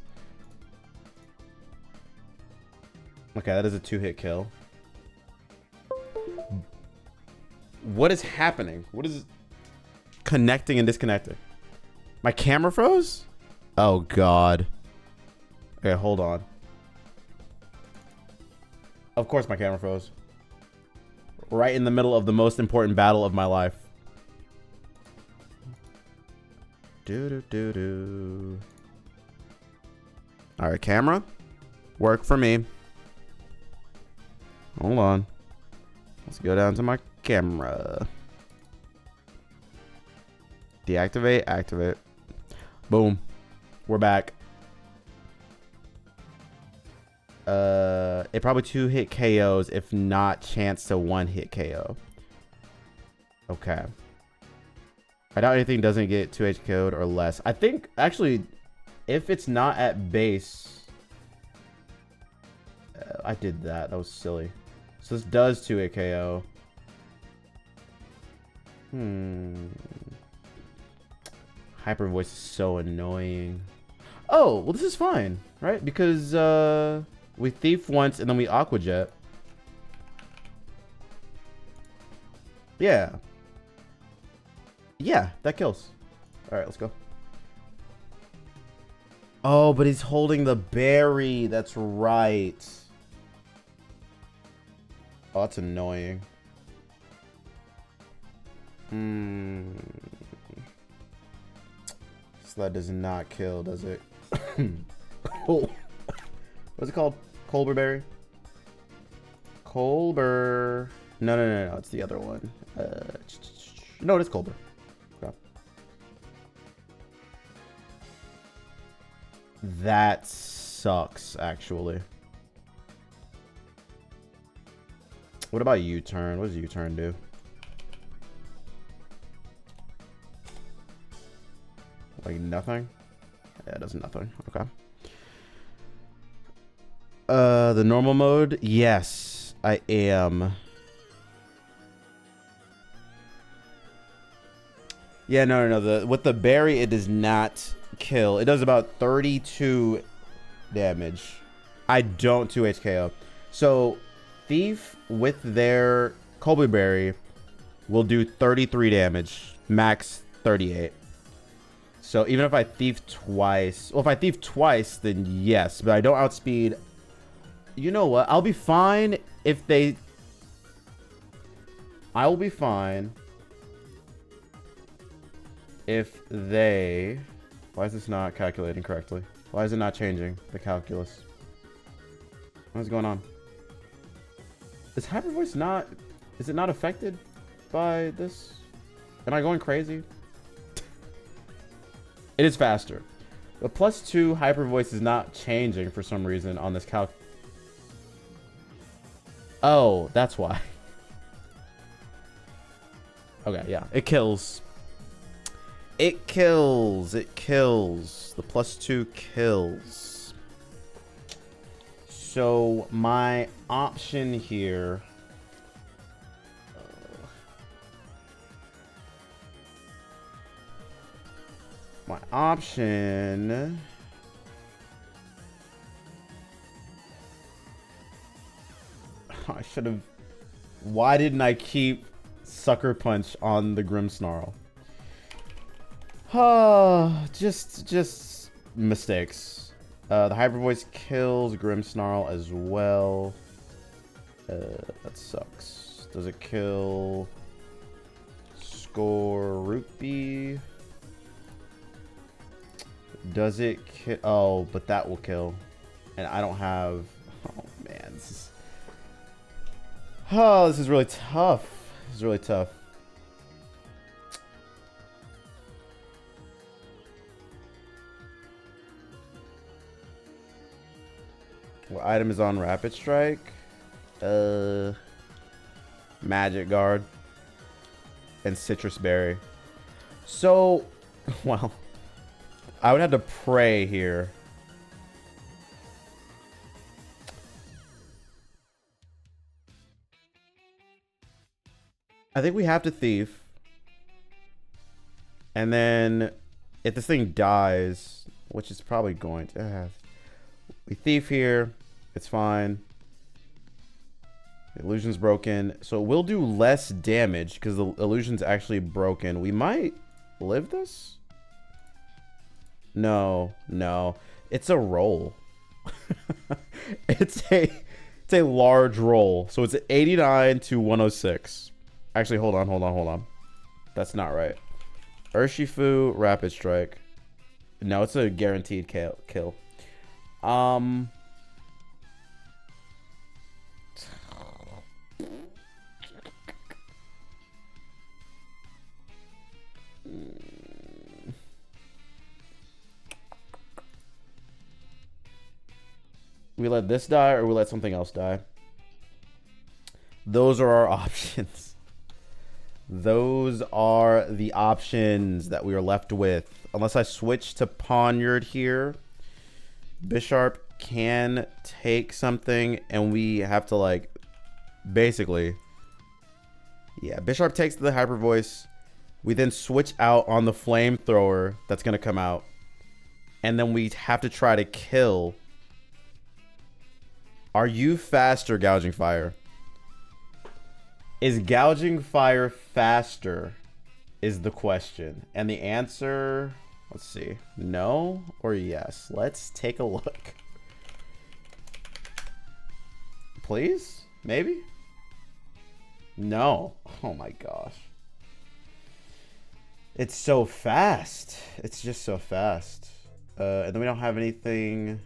Okay, that is a 2-hit kill. What is happening? What is connecting and disconnecting? My camera froze? Oh God. Okay, hold on. Of course my camera froze. Right in the middle of the most important battle of my life. Do. All right, camera. Work for me. Hold on. Let's go down to my camera. Deactivate, activate. Boom. We're back. It probably 2-hit KOs, if not chance to 1-hit KO. Okay. I doubt anything doesn't get 2H KO'd or less. I think, actually, if it's not at base... I did that. That was silly. So this does 2-hit KO. Hyper voice is so annoying. Oh, well this is fine, right? Because we thief once and then we aqua jet. Yeah. Yeah, that kills. All right, let's go. Oh, but he's holding the berry. That's right. Oh, that's annoying. So that does not kill, does it? Oh. What's it called? Colberberry? Colber. No. It's the other one. No, it is Colber. Okay. That sucks, actually. What about U-turn? What does U-turn do? Like nothing? Yeah, it does nothing. Okay. The normal mode? Yes, I am. Yeah, no. With the berry, it does not kill. It does about 32 damage. I don't 2H KO. So, Thief with their Colby Berry will do 33 damage. Max 38. So even if I thief twice, well, if I thief twice, then yes, but I don't outspeed. You know what? I'll be fine if they... I will be fine if they... Why is this not calculating correctly? Why is it not changing the calculus? What's going on? Is Hyper Voice not... Is it not affected by this? Am I going crazy? It is faster. The +2 Hyper Voice is not changing for some reason on this calc. Oh, that's why. Okay, yeah. It kills. It kills. It kills. The +2 kills. So my option here... My option... I should have... Why didn't I keep Sucker Punch on the Grimmsnarl? Just mistakes. The Hyper Voice kills Grimmsnarl as well. That sucks. Does it kill Skorupi? Does it kill? Oh, but that will kill. And I don't have... Oh, man. This is... Oh, this is really tough. This is really tough. What item is on Rapid Strike? Magic Guard. And Citrus Berry. So, well... I would have to pray here. I think we have to thief. And then if this thing dies, which is probably going to have, we thief here, it's fine. The illusion's broken, so we'll do less damage because the illusion's actually broken. We might live this. No, it's a roll. it's a large roll, so it's 89 to 106. Actually, hold on. That's not right. Urshifu, Rapid Strike. No, it's a guaranteed kill. We let this die or we let something else die? Those are our options. Those are the options that we are left with. Unless I switch to Poniard here, Bisharp can take something and we have to like basically, yeah, Bisharp takes the Hyper Voice. We then switch out on the Flamethrower that's going to come out. And then we have to try to kill. Are you faster, Gouging Fire? Is Gouging Fire faster is the question. And the answer, let's see, no or yes. Let's take a look. Please? Maybe? No. Oh my gosh. It's so fast. It's just so fast. And then we don't have anything.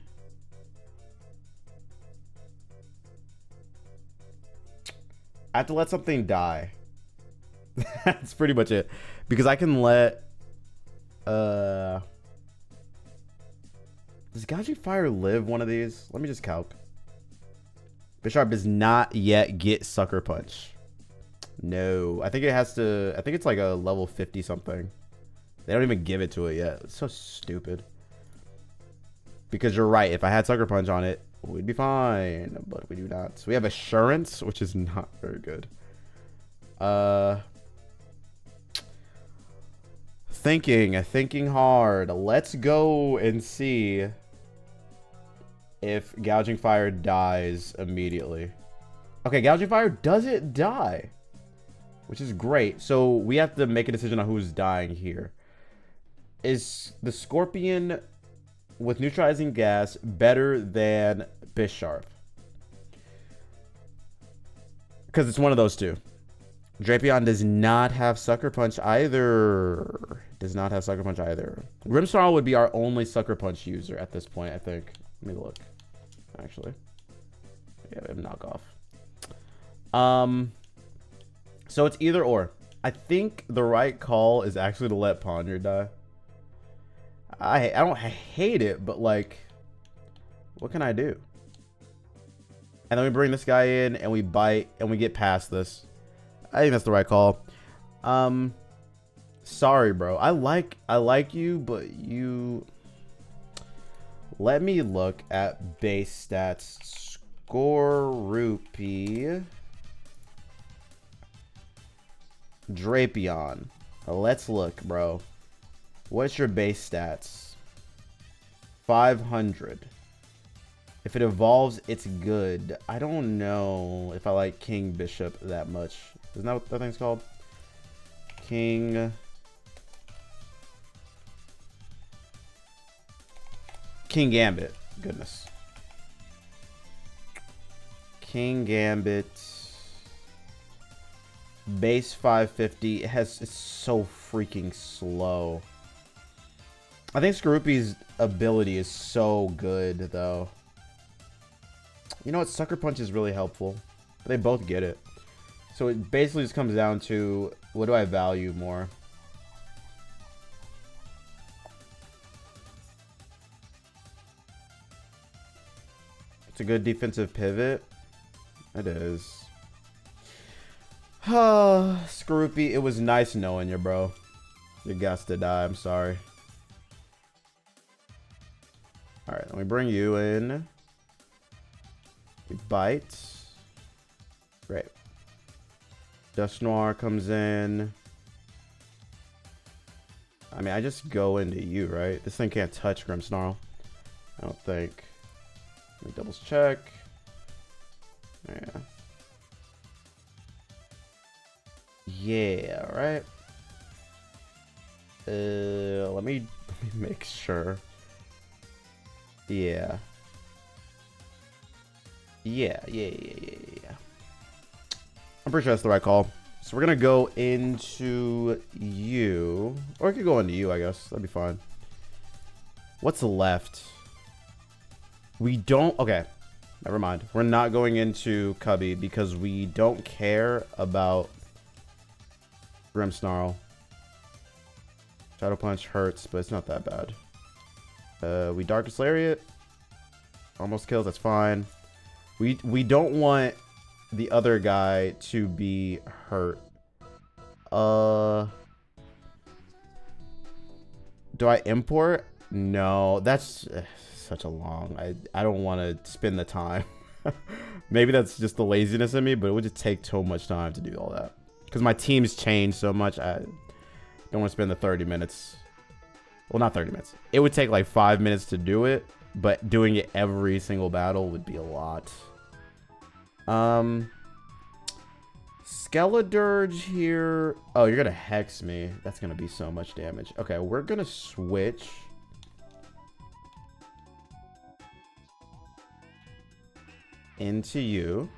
I have to let something die. That's pretty much it. Because I can let... Does Gouging Fire live one of these? Let me just calc. Bisharp does not yet get Sucker Punch. No. I think it has to... I think it's like a level 50 something. They don't even give it to it yet. It's so stupid. Because you're right. If I had Sucker Punch on it, we'd be fine. But we do not. So we have Assurance, which is not very good. Thinking hard. Let's go and see if Gouging Fire dies immediately. Okay, Gouging Fire doesn't die, which is great. So we have to make a decision on who's dying here. Is the Scorpion with neutralizing gas better than Bisharp? Because it's one of those two. Drapion does not have Sucker Punch either. Grimmsnarl would be our only Sucker Punch user at this point, I think. Let me look. Actually. Yeah, we have knockoff. So it's either or. I think the right call is actually to let Poniard die. I don't hate it, but like, what can I do? And then we bring this guy in and we bite and we get past this. I think that's the right call. Sorry, bro. I like you, but you... Let me look at base stats. Skorupi. Drapion. Let's look, bro. What's your base stats? 500. If it evolves, it's good. I don't know if I like King Bishop that much. Isn't that what that thing's called? King Gambit. Goodness. King Gambit. Base 550. It's so freaking slow. I think Skorupi's ability is so good, though. You know what? Sucker Punch is really helpful. They both get it. So it basically just comes down to, what do I value more? It's a good defensive pivot. It is. Skorupi, it was nice knowing you, bro. You got to die. I'm sorry. Alright, let me bring you in. We bite. Great. Dust Noir comes in. I mean, I just go into you, right? This thing can't touch Grimmsnarl. I don't think. Let me double check. Yeah. Yeah, right. Let me make sure. Yeah. Yeah. I'm pretty sure that's the right call. So we're gonna go into you, or I could go into you, I guess. That'd be fine. What's left? We don't. Okay, never mind. We're not going into Cubby because we don't care about Grimmsnarl. Shadow Punch hurts, but it's not that bad. We Darkest Lariat. Almost kills. That's fine. We don't want the other guy to be hurt. Do I import? No, that's such a long. I don't want to spend the time. Maybe that's just the laziness in me, but it would just take too much time to do all that. Because my team's changed so much, I don't want to spend the 30 minutes. Well, not 30 minutes. It would take like 5 minutes to do it, but doing it every single battle would be a lot. Skeledirge here. Oh, you're gonna hex me. That's gonna be so much damage. Okay, we're gonna switch. Into you.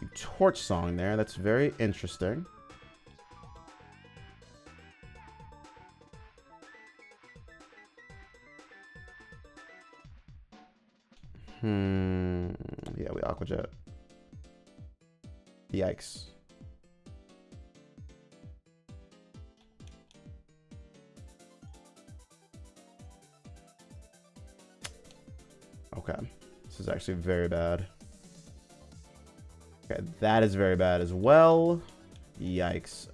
You Torch Song there. That's very interesting. Yeah, we Aqua Jet. Yikes. Okay. This is actually very bad. Okay, that is very bad as well. Yikes.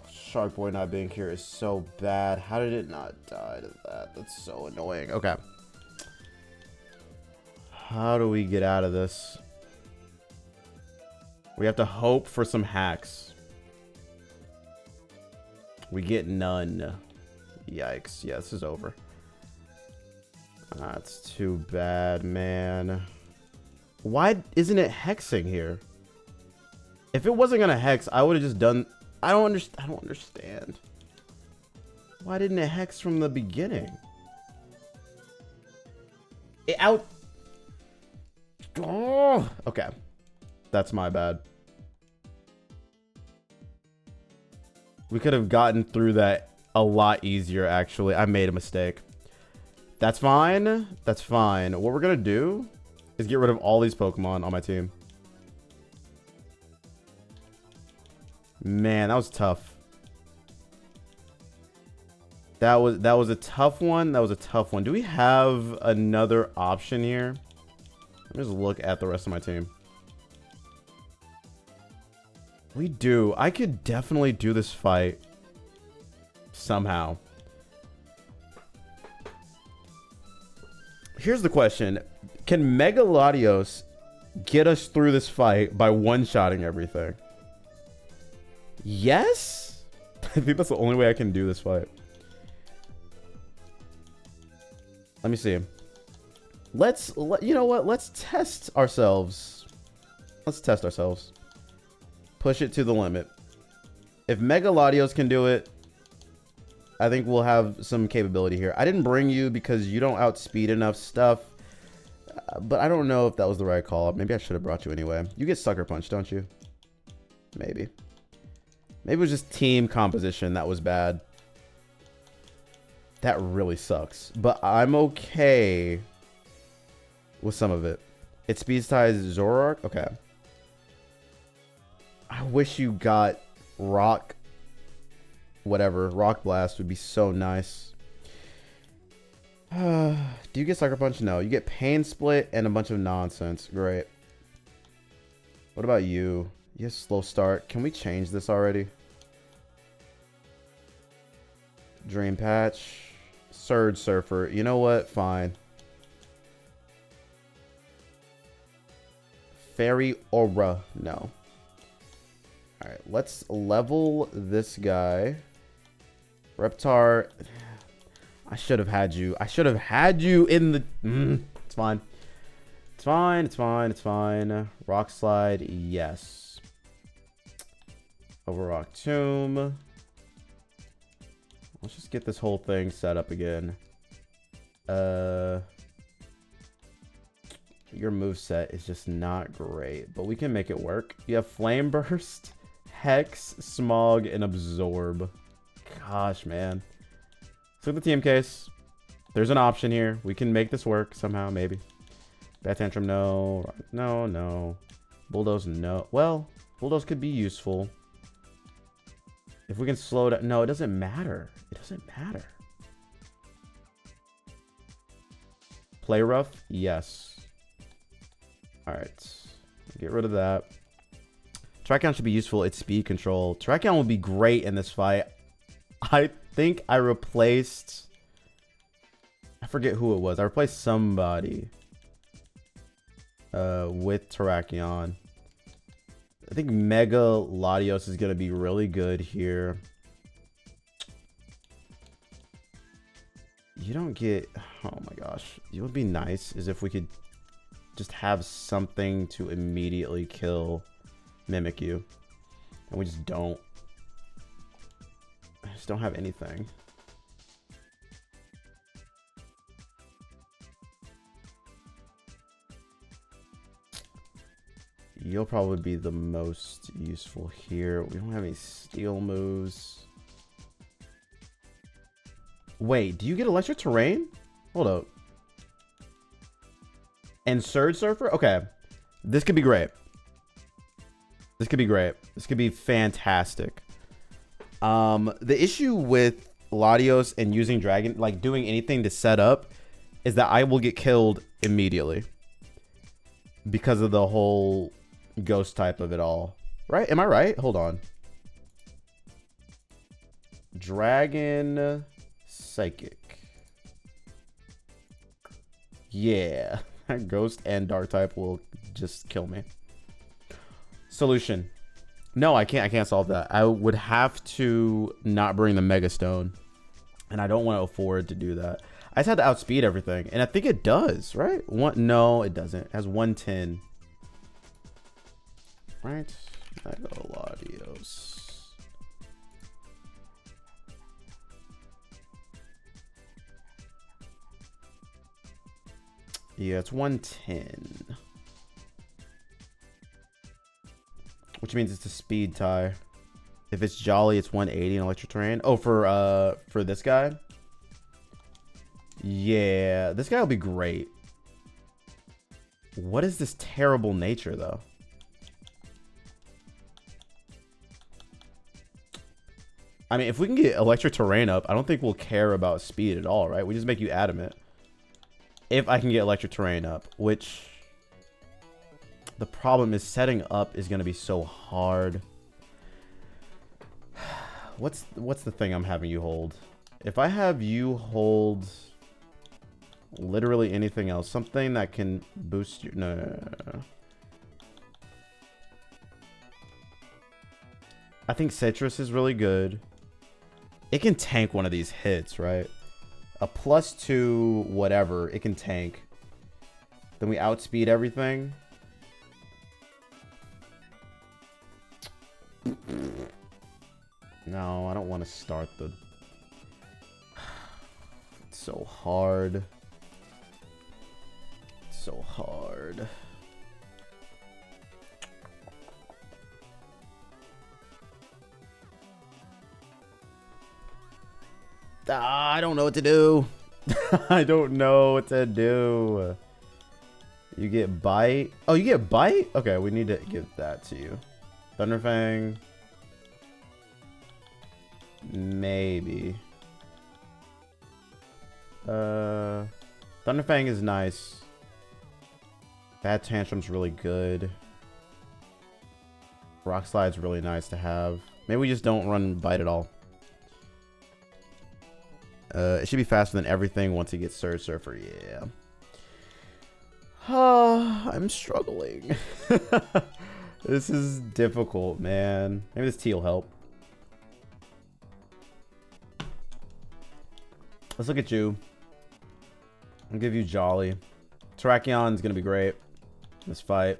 Shark Boy not being here is so bad. How did it not die to that? That's so annoying. Okay. How do we get out of this? We have to hope for some hacks. We get none. Yikes. Yeah, this is over. That's too bad, man. Why isn't it hexing here? If it wasn't gonna hex, I would have just done... I don't understand. Why didn't it hex from the beginning? It out... Oh, okay. That's my bad. We could have gotten through that a lot easier, actually. I made a mistake. That's fine. That's fine. What we're gonna do is get rid of all these Pokemon on my team. Man, that was tough. That was a tough one. That was a tough one. Do we have another option here? Let me just look at the rest of my team. We do. I could definitely do this fight somehow. Here's the question. Can Mega Latios get us through this fight by one-shotting everything? Yes? I think that's the only way I can do this fight. Let me see. You know what? Let's test ourselves. Let's test ourselves. Push it to the limit. If Mega Latios can do it, I think we'll have some capability here. I didn't bring you because you don't outspeed enough stuff. But I don't know if that was the right call. Maybe I should have brought you anyway. You get Sucker Punch, don't you? Maybe. Maybe it was just team composition that was bad. That really sucks. But I'm okay with some of it. It speed ties Zoroark? Okay. I wish you got Rock. Whatever. Rock Blast would be so nice. Do you get Sucker Punch? No. You get Pain Split and a bunch of nonsense. Great. What about you? You have Slow Start. Can we change this already? Dream Patch. Surge Surfer. You know what? Fine. Fairy Aura. No. Alright, let's level this guy. Reptar. I should have had you. I should have had you in the... it's fine. It's fine. It's fine. It's fine. Rock Slide. Yes. Overrock Tomb. Let's just get this whole thing set up again. Your moveset is just not great, but we can make it work. You have Flame Burst, Hex, Smog, and Absorb. Gosh, man. Let's look at the team case. There's an option here. We can make this work somehow, maybe. Bat Tantrum, no. No, no. Bulldoze, no. Well, Bulldoze could be useful. If we can slow it up. No, it doesn't matter. It doesn't matter. Play Rough? Yes. Alright. Get rid of that. Trican should be useful. It's speed control. Trican will be great in this fight. I think I replaced... I forget who it was. I replaced somebody with Terrakion. I think Mega Latios is going to be really good here. You don't get... Oh my gosh. It would be nice is if we could just have something to immediately kill Mimikyu. And we just don't. I just don't have anything. You'll probably be the most useful here. We don't have any steel moves. Wait, do you get electric terrain? Hold up. And Surge Surfer? Okay. This could be great. This could be great. This could be fantastic. The issue with Latios and using Dragon, like doing anything to set up, is that I will get killed immediately. Because of the whole ghost type of it all. Right? Am I right? Hold on. Dragon Psychic. Yeah. Ghost and Dark type will just kill me. Solution. No, I can't solve that. I would have to not bring the Mega Stone. And I don't want to afford to do that. I just had to outspeed everything. And I think it does, right? No, it doesn't. It has 110. Right? Mega Latios. Yeah, it's 110. Which means it's a speed tie. If it's Jolly, it's 180 in electric terrain. Oh, for this guy? Yeah, this guy will be great. What is this terrible nature, though? I mean, if we can get electric terrain up, I don't think we'll care about speed at all, right? We just make you adamant. If I can get electric terrain up, which the problem is setting up is going to be so hard. What's the thing I'm having you hold? If I have you hold literally anything else, something that can boost you. No. I think Citrus is really good. It can tank one of these hits, right? A +2 whatever, it can tank. Then we outspeed everything. No, I don't want to start the... It's so hard. It's so hard. I don't know what to do. I don't know what to do. You get bite. Oh, you get bite? Okay, we need to give that to you. Thunderfang. Maybe. Thunderfang is nice. Bad Tantrum's really good. Rock Slide's really nice to have. Maybe we just don't run bite at all. It should be faster than everything once it gets Surge Surfer. Yeah. I'm struggling. This is difficult, man. Maybe this tea will help. Let's look at you. I'll give you Jolly. Terracion's gonna be great in this fight.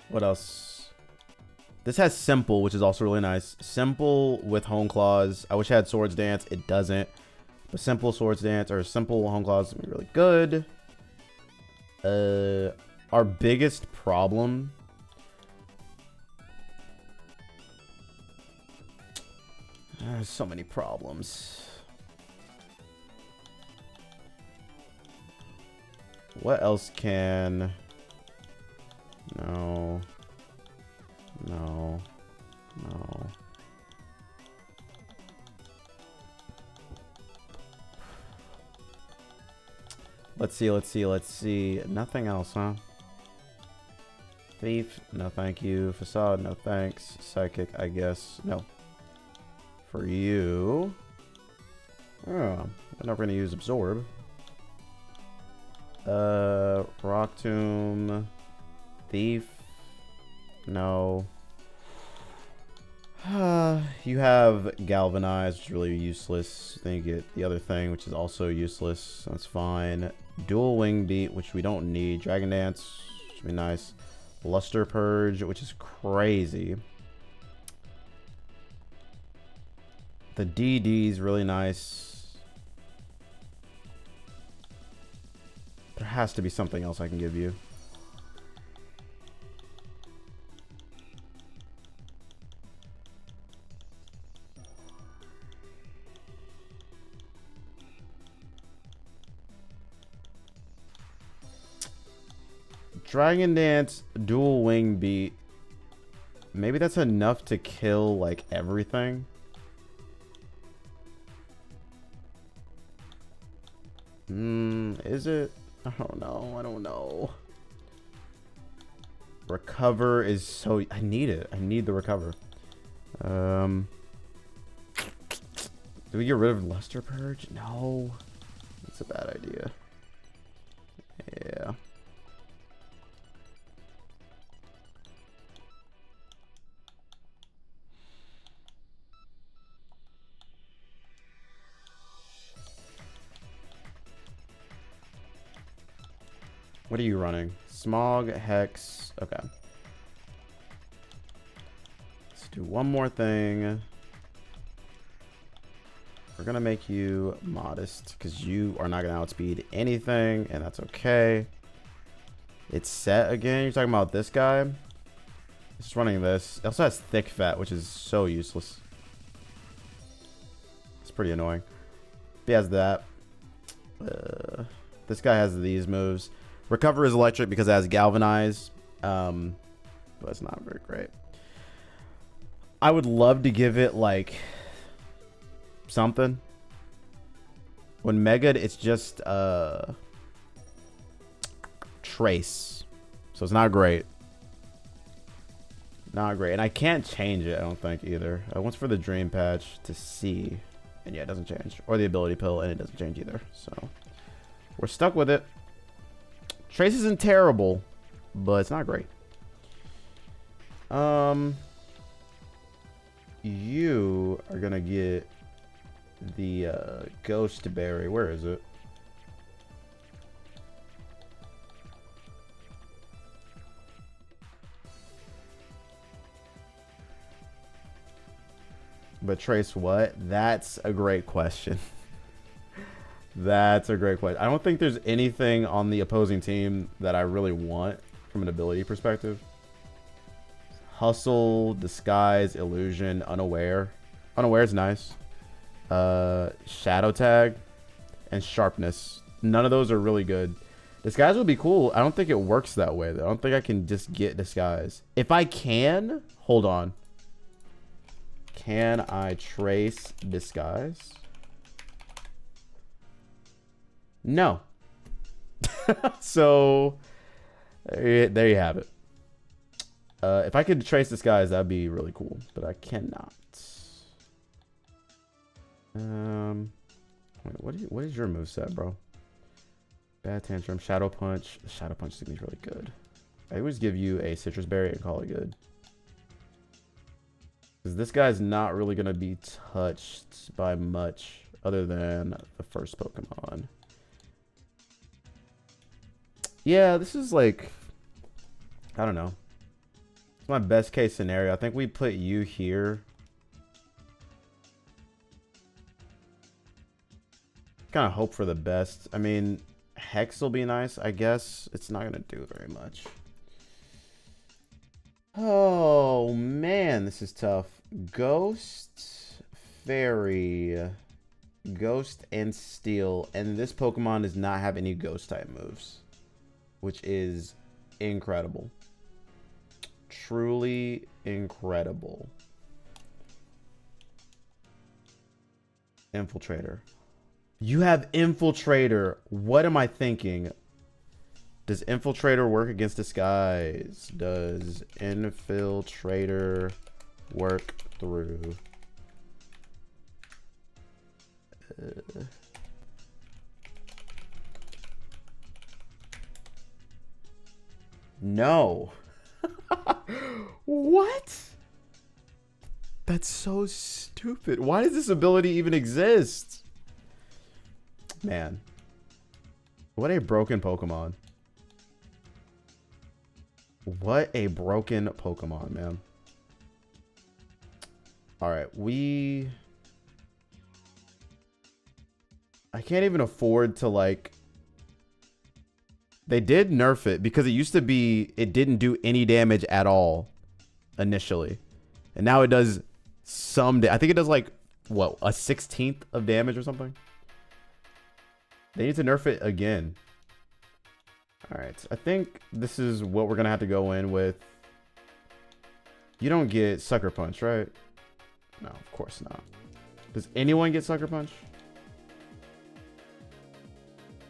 What else? This has Simple, which is also really nice. Simple with Hone Claws. I wish I had Swords Dance. It doesn't. But Simple Swords Dance or Simple Hone Claws would be really good. Our biggest problem... There's so many problems. What else can... No. No. No. Let's see, let's see, let's see. Nothing else, huh? Thief, no thank you. Facade, no thanks. Psychic, I guess. No. For you... Oh, I'm not going to use Absorb. Rock Tomb... Thief. No. You have Galvanize, which is really useless. Then you get the other thing, which is also useless. That's fine. Dual Wing Beat, which we don't need. Dragon Dance, should be nice. Luster Purge, which is crazy. The DD is really nice. There has to be something else I can give you. Dragon Dance, Dual Wing Beat. Maybe that's enough to kill, like, everything. Is it? I don't know. I don't know. Recover is so... I need it. I need the Recover. Do we get rid of Luster Purge? No. That's a bad idea. Yeah. What are you running? Smog, Hex. Okay. Let's do one more thing. We're going to make you modest because you are not going to outspeed anything, and that's okay. It's set again. You're talking about this guy? It's just running this. It also has Thick Fat, which is so useless. It's pretty annoying. He has that. This guy has these moves. Recover is electric because it has Galvanize, but it's not very great. I would love to give it like something. When Mega'd, it's just Trace, so it's not great. Not great, and I can't change it. I don't think either. Once for the Dream Patch to see, and yeah, it doesn't change, or the Ability Pill, and it doesn't change either. So we're stuck with it. Trace isn't terrible, but it's not great. You are gonna get the Ghost Berry. Where is it? But Trace what? That's a great question. That's a great question. I don't think there's anything on the opposing team that I really want from an ability perspective. Hustle, Disguise, Illusion, Unaware. Unaware is nice. Shadow Tag, and Sharpness. None of those are really good. Disguise would be cool. I don't think it works that way, though. I don't think I can just get Disguise. If I can, hold on. Can I trace Disguise? No. So there you have it. If I could trace Disguise, that'd be really cool, but I cannot. Wait, what is your moveset, bro? Bad Tantrum, Shadow Punch. Shadow Punch is really good. I always give you a Citrus Berry and call it good. Because this guy's not really going to be touched by much other than the first Pokemon. Yeah, this is like, I don't know. It's my best case scenario. I think we put you here. Kind of hope for the best. I mean, Hex will be nice, I guess. It's not going to do very much. Oh, man, this is tough. Ghost, Fairy, Ghost, and Steel. And this Pokemon does not have any Ghost-type moves, which is incredible. Truly incredible. Infiltrator. You have Infiltrator. What am I thinking? Does Infiltrator work against Disguise? Does Infiltrator work through? No. What? That's so stupid. Why does this ability even exist? Man. What a broken Pokemon. What a broken Pokemon, man. Alright, I can't even afford to, like... They did nerf it because it used to be... It didn't do any damage at all initially. And now it does some... I think it does, like, what? A 16th of damage or something? They need to nerf it again. Alright, I think this is what we're going to have to go in with. You don't get Sucker Punch, right? No, of course not. Does anyone get Sucker Punch?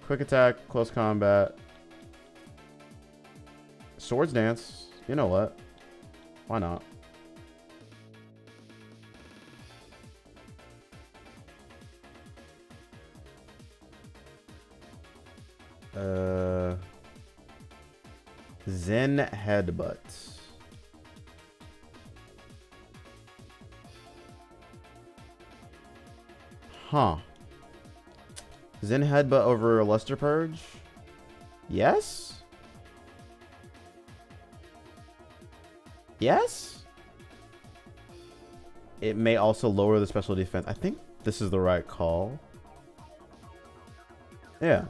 Quick Attack, Close Combat. Swords Dance. You know what? Why not? Zen Headbutt. Huh. Zen Headbutt over Luster Purge? Yes? Yes? It may also lower the special defense. I think this is the right call. Yeah.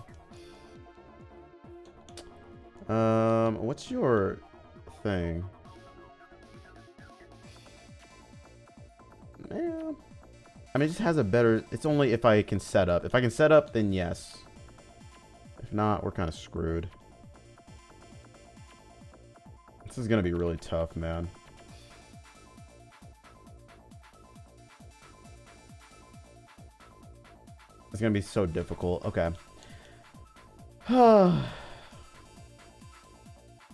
What's your thing? Yeah. I mean, it just has a better... It's only if I can set up. If I can set up, then yes. If not, we're kind of screwed. This is going to be really tough, man. It's going to be so difficult. Okay.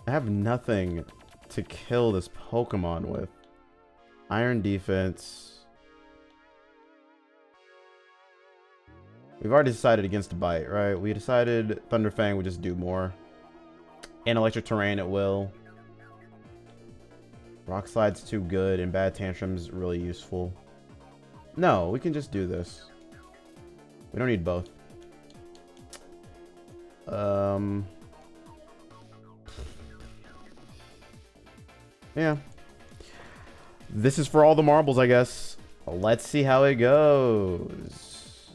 I have nothing to kill this Pokemon with. Iron Defense. We've already decided against Bite, right? We decided Thunderfang would just do more. And Electric Terrain it will. Rock Slide's too good and Bad Tantrum's really useful. No, we can just do this. We don't need both. Yeah. This is for all the marbles, I guess. Let's see how it goes.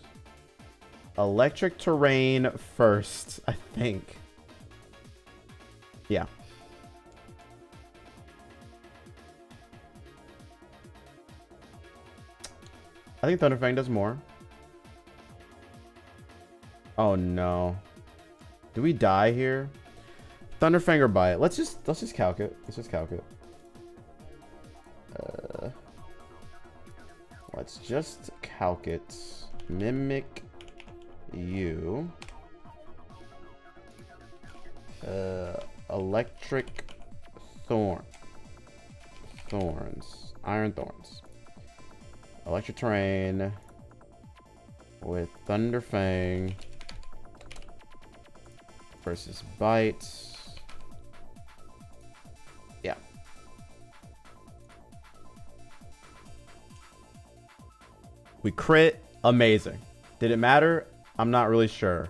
Electric Terrain first, I think. Yeah. I think Thunderfang does more. Oh no. Do we die here? Thunderfang or Bite? Let's just calc it. Let's just calc it. Let's just calc it. Mimic you. Electric Thorns. Iron Thorns. Electric Terrain. with Thunderfang versus Bite. Yeah. We crit. Amazing. Did it matter? I'm not really sure.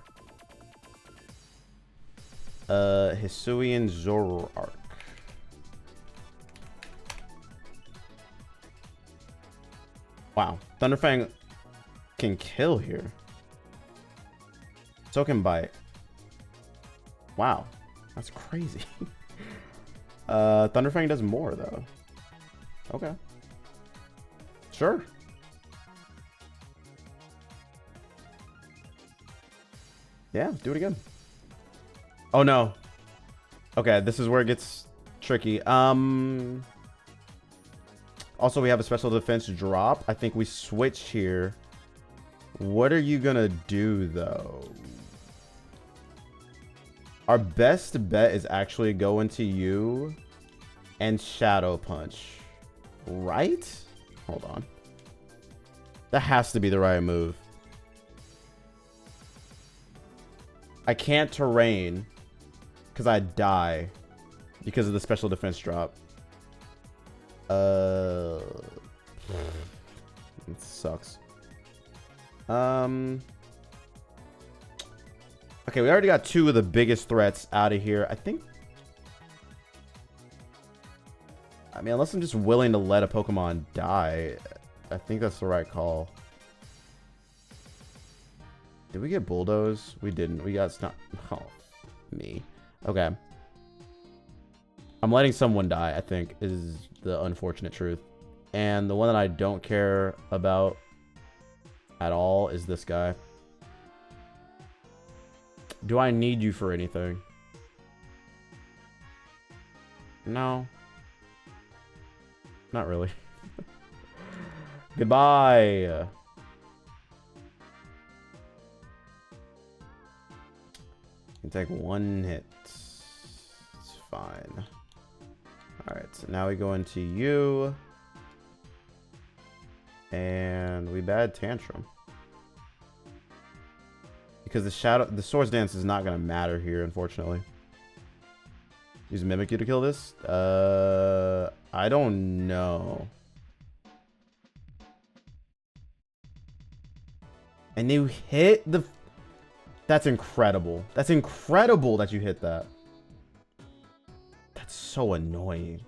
Hisuian Zoroark. Wow. Thunderfang can kill here. So can Bite. Wow. That's crazy. Thunderfang does more, though. Okay. Sure. Yeah, do it again. Oh, no. Okay, this is where it gets tricky. Also, we have a special defense drop. I think we switch here. What are you gonna do, though? Our best bet is actually go into you and Shadow Punch. Right? Hold on. That has to be the right move. I can't terrain because I die because of the special defense drop. It sucks. Okay, we already got two of the biggest threats out of here. I think. I mean, unless I'm just willing to let a Pokemon die, I think that's the right call. Did we get Bulldoze? We didn't. We got Snot. Oh, me. Okay. I'm letting someone die, I think, is the unfortunate truth. And the one that I don't care about at all is this guy. Do I need you for anything? No. Not really. Goodbye. You can take one hit. It's fine. Alright, so now we go into you. And we bad Tantrum. Because the Swords Dance is not going to matter here, unfortunately. Use Mimikyu to kill this? I don't know. And you hit the... That's incredible. That's incredible that you hit that. That's so annoying.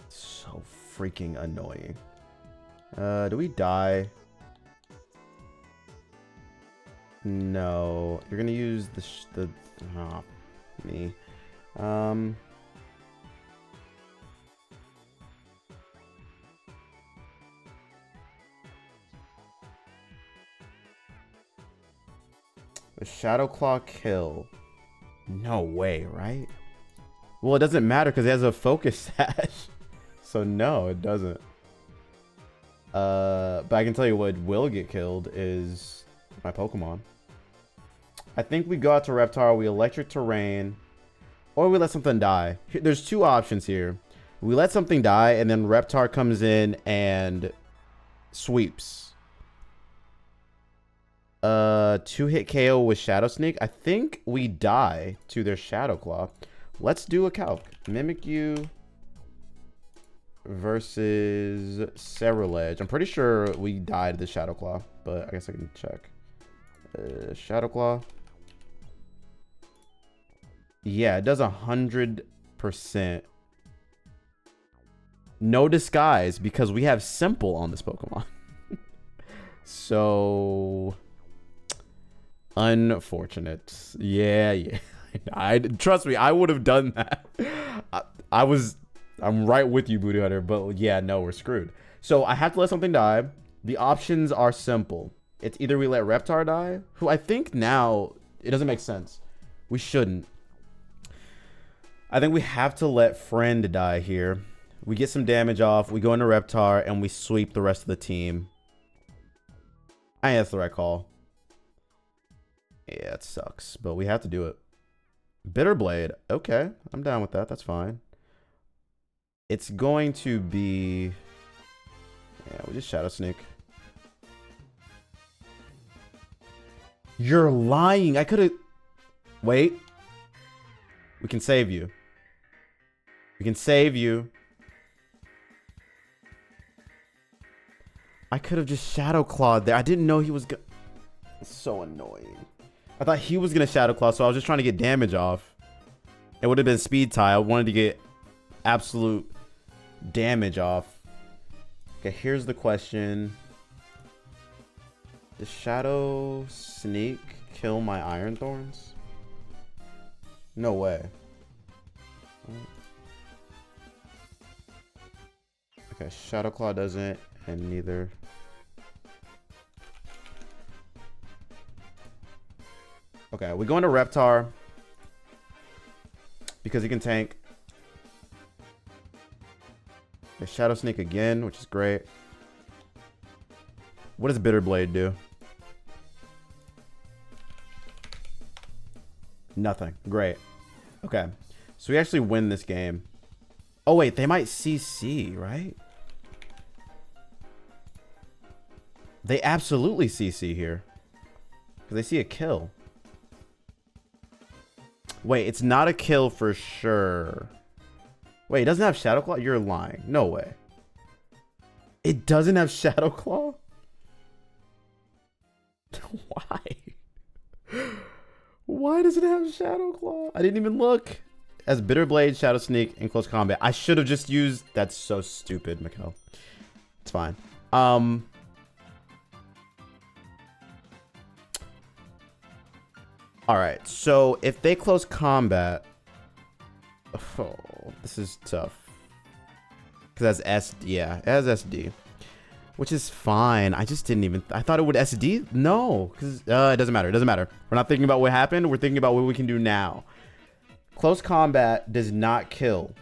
So freaking annoying. Do we die? No. You're gonna use the oh, me. The Shadow Claw kill. No way, right? Well, it doesn't matter because it has a focus sash. So no, it doesn't. But I can tell you what will get killed is my Pokemon. I think we go out to Reptar, we Electric Terrain, or we let something die. There's two options here. We let something die, and then Reptar comes in and sweeps. 2-hit KO with Shadow Sneak. I think we die to their Shadow Claw. Let's do a calc. Mimikyu versus Cerulege. I'm pretty sure we died to the Shadow Claw, but I guess I can check. Shadow Claw. Yeah, it does 100%. No disguise because we have Simple on this Pokemon. So unfortunate. Yeah. Trust me, I would have done that. I'm right with you, Booty Hunter, but yeah, no, we're screwed. So I have to let something die. The options are simple. It's either we let Reptar die, who I think now it doesn't make sense. We shouldn't. I think we have to let Friend die here. We get some damage off, we go into Reptar, and we sweep the rest of the team. I think that's the right call. Yeah, it sucks, but we have to do it. Bitterblade. Okay, I'm down with that. That's fine. It's going to be... Yeah, we just Shadow Sneak. You're lying. I could have... Wait. We can save you. We can save you. I could have just Shadow Clawed there. I didn't know he was gonna... So annoying. I thought he was gonna Shadow Claw, so I was just trying to get damage off. It would have been speed tie. I wanted to get absolute damage off. Okay, here's the question. Does Shadow Sneak kill my Iron Thorns? No way. Okay, Shadow Claw doesn't, and neither. Okay, we go into Reptar because he can tank. Okay, Shadow Sneak again, which is great. What does Bitter Blade do? Nothing. Great. Okay, so we actually win this game. Oh wait, they might CC, right? They absolutely CC here because they see a kill. Wait, it's not a kill for sure. Wait, it doesn't have Shadow Claw? You're lying. No way. It doesn't have Shadow Claw? Why? Why does it have Shadow Claw? I didn't even look. As Bitter Blade, Shadow Sneak, and Close Combat. I should have just used... That's so stupid, Mikkel. It's fine. Alright, so if they close combat... Oh, this is tough. Because that's SD. Yeah, it has SD. Which is fine. I just didn't even... I thought it would SD? No. Because it doesn't matter. It doesn't matter. We're not thinking about what happened. We're thinking about what we can do now. Close combat does not kill.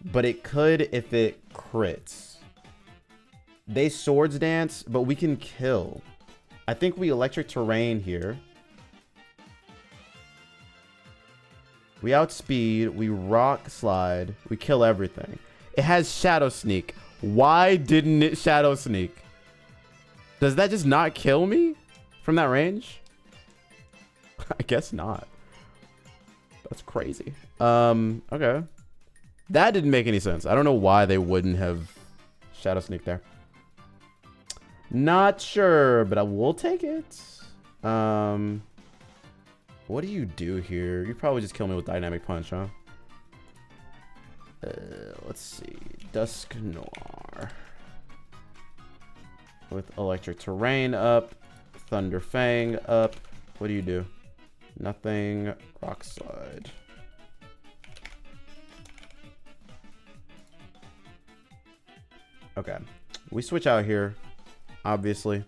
But it could if it crits. They swords dance, but we can kill. I think we electric terrain here. We outspeed, we rock slide, we kill everything. It has Shadow Sneak. Why didn't it Shadow Sneak? Does that just not kill me from that range? I guess not. That's crazy. Okay. That didn't make any sense. I don't know why they wouldn't have Shadow Sneak there. Not sure, but I will take it. What do you do here? You probably just kill me with Dynamic Punch, huh? Let's see. Dusk Noir. With Electric Terrain up. Thunder Fang up. What do you do? Nothing. Rock Slide. Okay. We switch out here, obviously.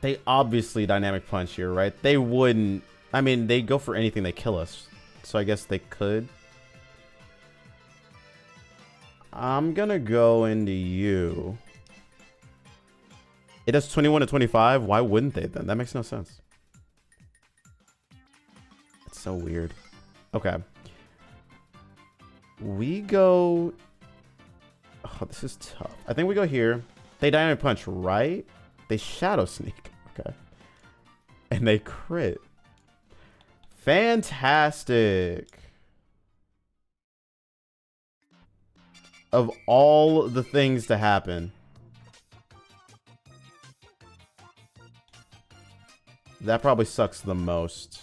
They obviously Dynamic Punch here, right? They wouldn't... I mean, they go for anything, they kill us. So I guess they could. I'm gonna go into you. It does 21 to 25. Why wouldn't they then? That makes no sense. It's so weird. Okay. We go... Oh, this is tough. I think we go here. They Dynamic Punch, right? They Shadow Sneak. Okay. And they crit. Fantastic. Of all the things to happen, that probably sucks the most.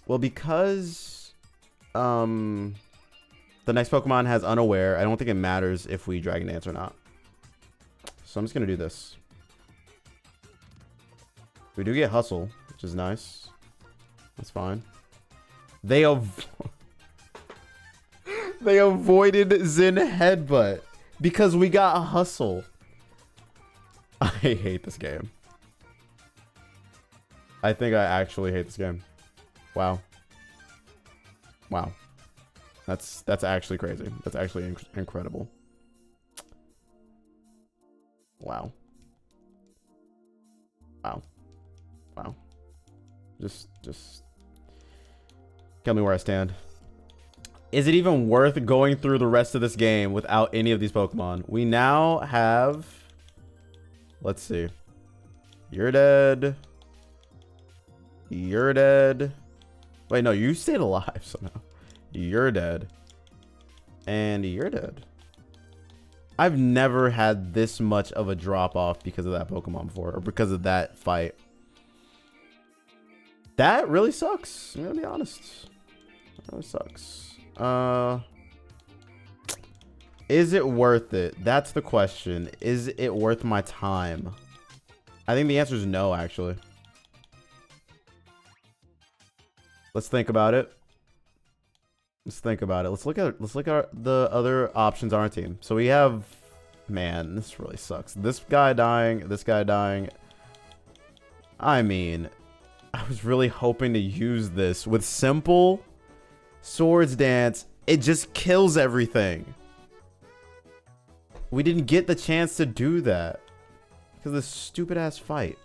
Well, because the next Pokemon has Unaware, I don't think it matters if we Dragon Dance or not. So I'm just going to do this. We do get Hustle, which is nice. That's fine. They avoided Zen Headbutt because we got a Hustle. I hate this game. I think I actually hate this game. Wow. Wow. That's actually crazy. That's actually incredible. Wow. Wow. Wow. Just tell me where I stand. Is it even worth going through the rest of this game without any of these Pokemon? We now have, let's see. You're dead. You're dead. Wait, no, you stayed alive somehow. You're dead. And you're dead. I've never had this much of a drop off because of that Pokemon before, or because of that fight. That really sucks. I'm gonna be honest. That really sucks. Is it worth it? That's the question. Is it worth my time? I think the answer is no, actually. Let's think about it. Let's think about it. Let's look at the other options on our team. So we have, man, this really sucks. This guy dying, this guy dying. I mean, I was really hoping to use this with simple Swords Dance. It just kills everything. We didn't get the chance to do that because of this stupid ass fight.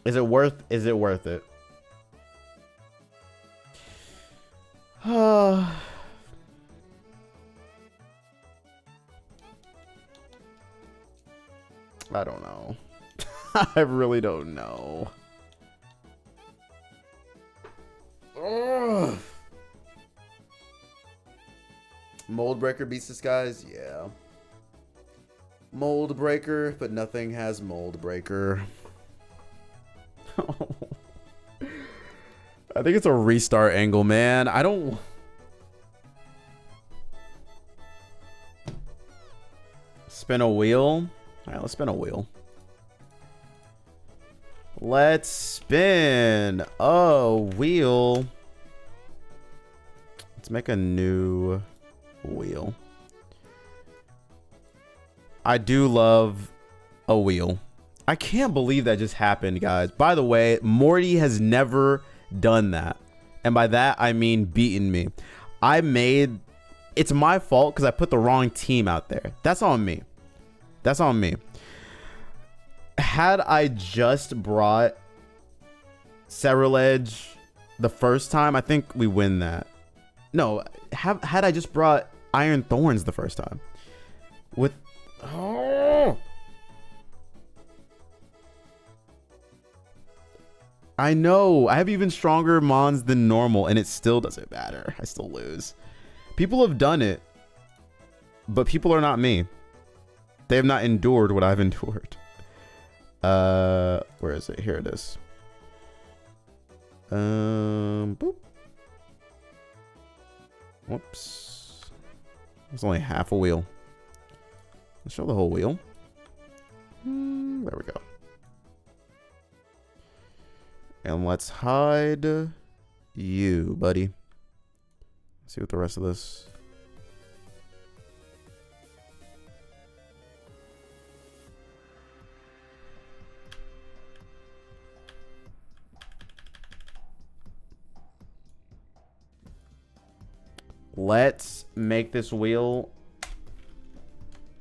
Is it worth it? I don't know. I really don't know. Ugh. Mold Breaker beats this, guys. Yeah. Mold Breaker, but nothing has Mold Breaker. I think it's a restart angle, man. I don't. Spin a wheel. All right, let's spin a wheel. Let's spin a wheel. Let's make a new wheel. I do love a wheel. I can't believe that just happened, guys. By the way, Morty has never done that. And by that, I mean beaten me. It's my fault because I put the wrong team out there. That's on me. That's on me. Had I just brought Cerulege the first time, I think we win that. No, had I just brought Iron Thorns the first time. With... Oh! I know. I have even stronger mons than normal, and it still doesn't matter. I still lose. People have done it, but people are not me. They have not endured what I've endured. Where is it? Here it is. Boop. Whoops. It's only half a wheel. Let's show the whole wheel. There we go. And let's hide you, buddy. Let's see what the rest of this. Let's make this wheel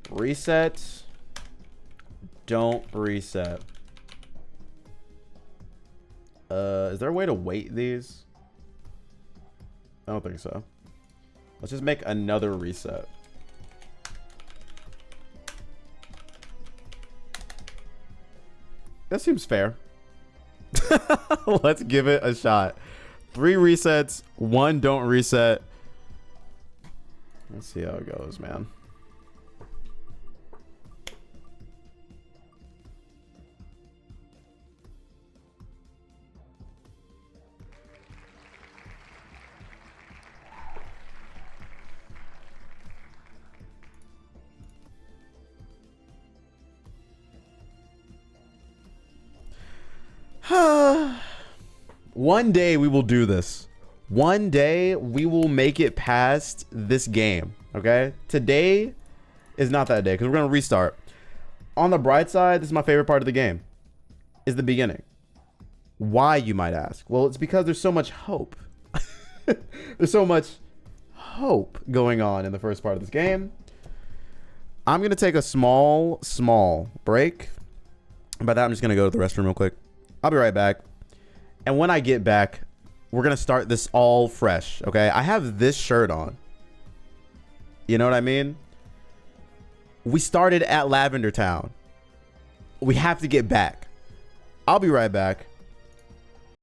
reset. Don't reset. Is there a way to weight these? I don't think so. Let's just make another reset. That seems fair. Let's give it a shot. 3 resets, 1 don't reset. Let's see how it goes, man. One day we will do this. One day we will make it past this game. Okay? Today is not that day because we're going to restart. On the bright side, this is my favorite part of the game. Is the beginning. Why, you might ask? Well, it's because there's so much hope. There's so much hope going on in the first part of this game. I'm going to take a small break. And by that, I'm just going to go to the restroom real quick. I'll be right back. And when I get back, we're going to start this all fresh, okay? I have this shirt on. You know what I mean? We started at Lavender Town. We have to get back. I'll be right back.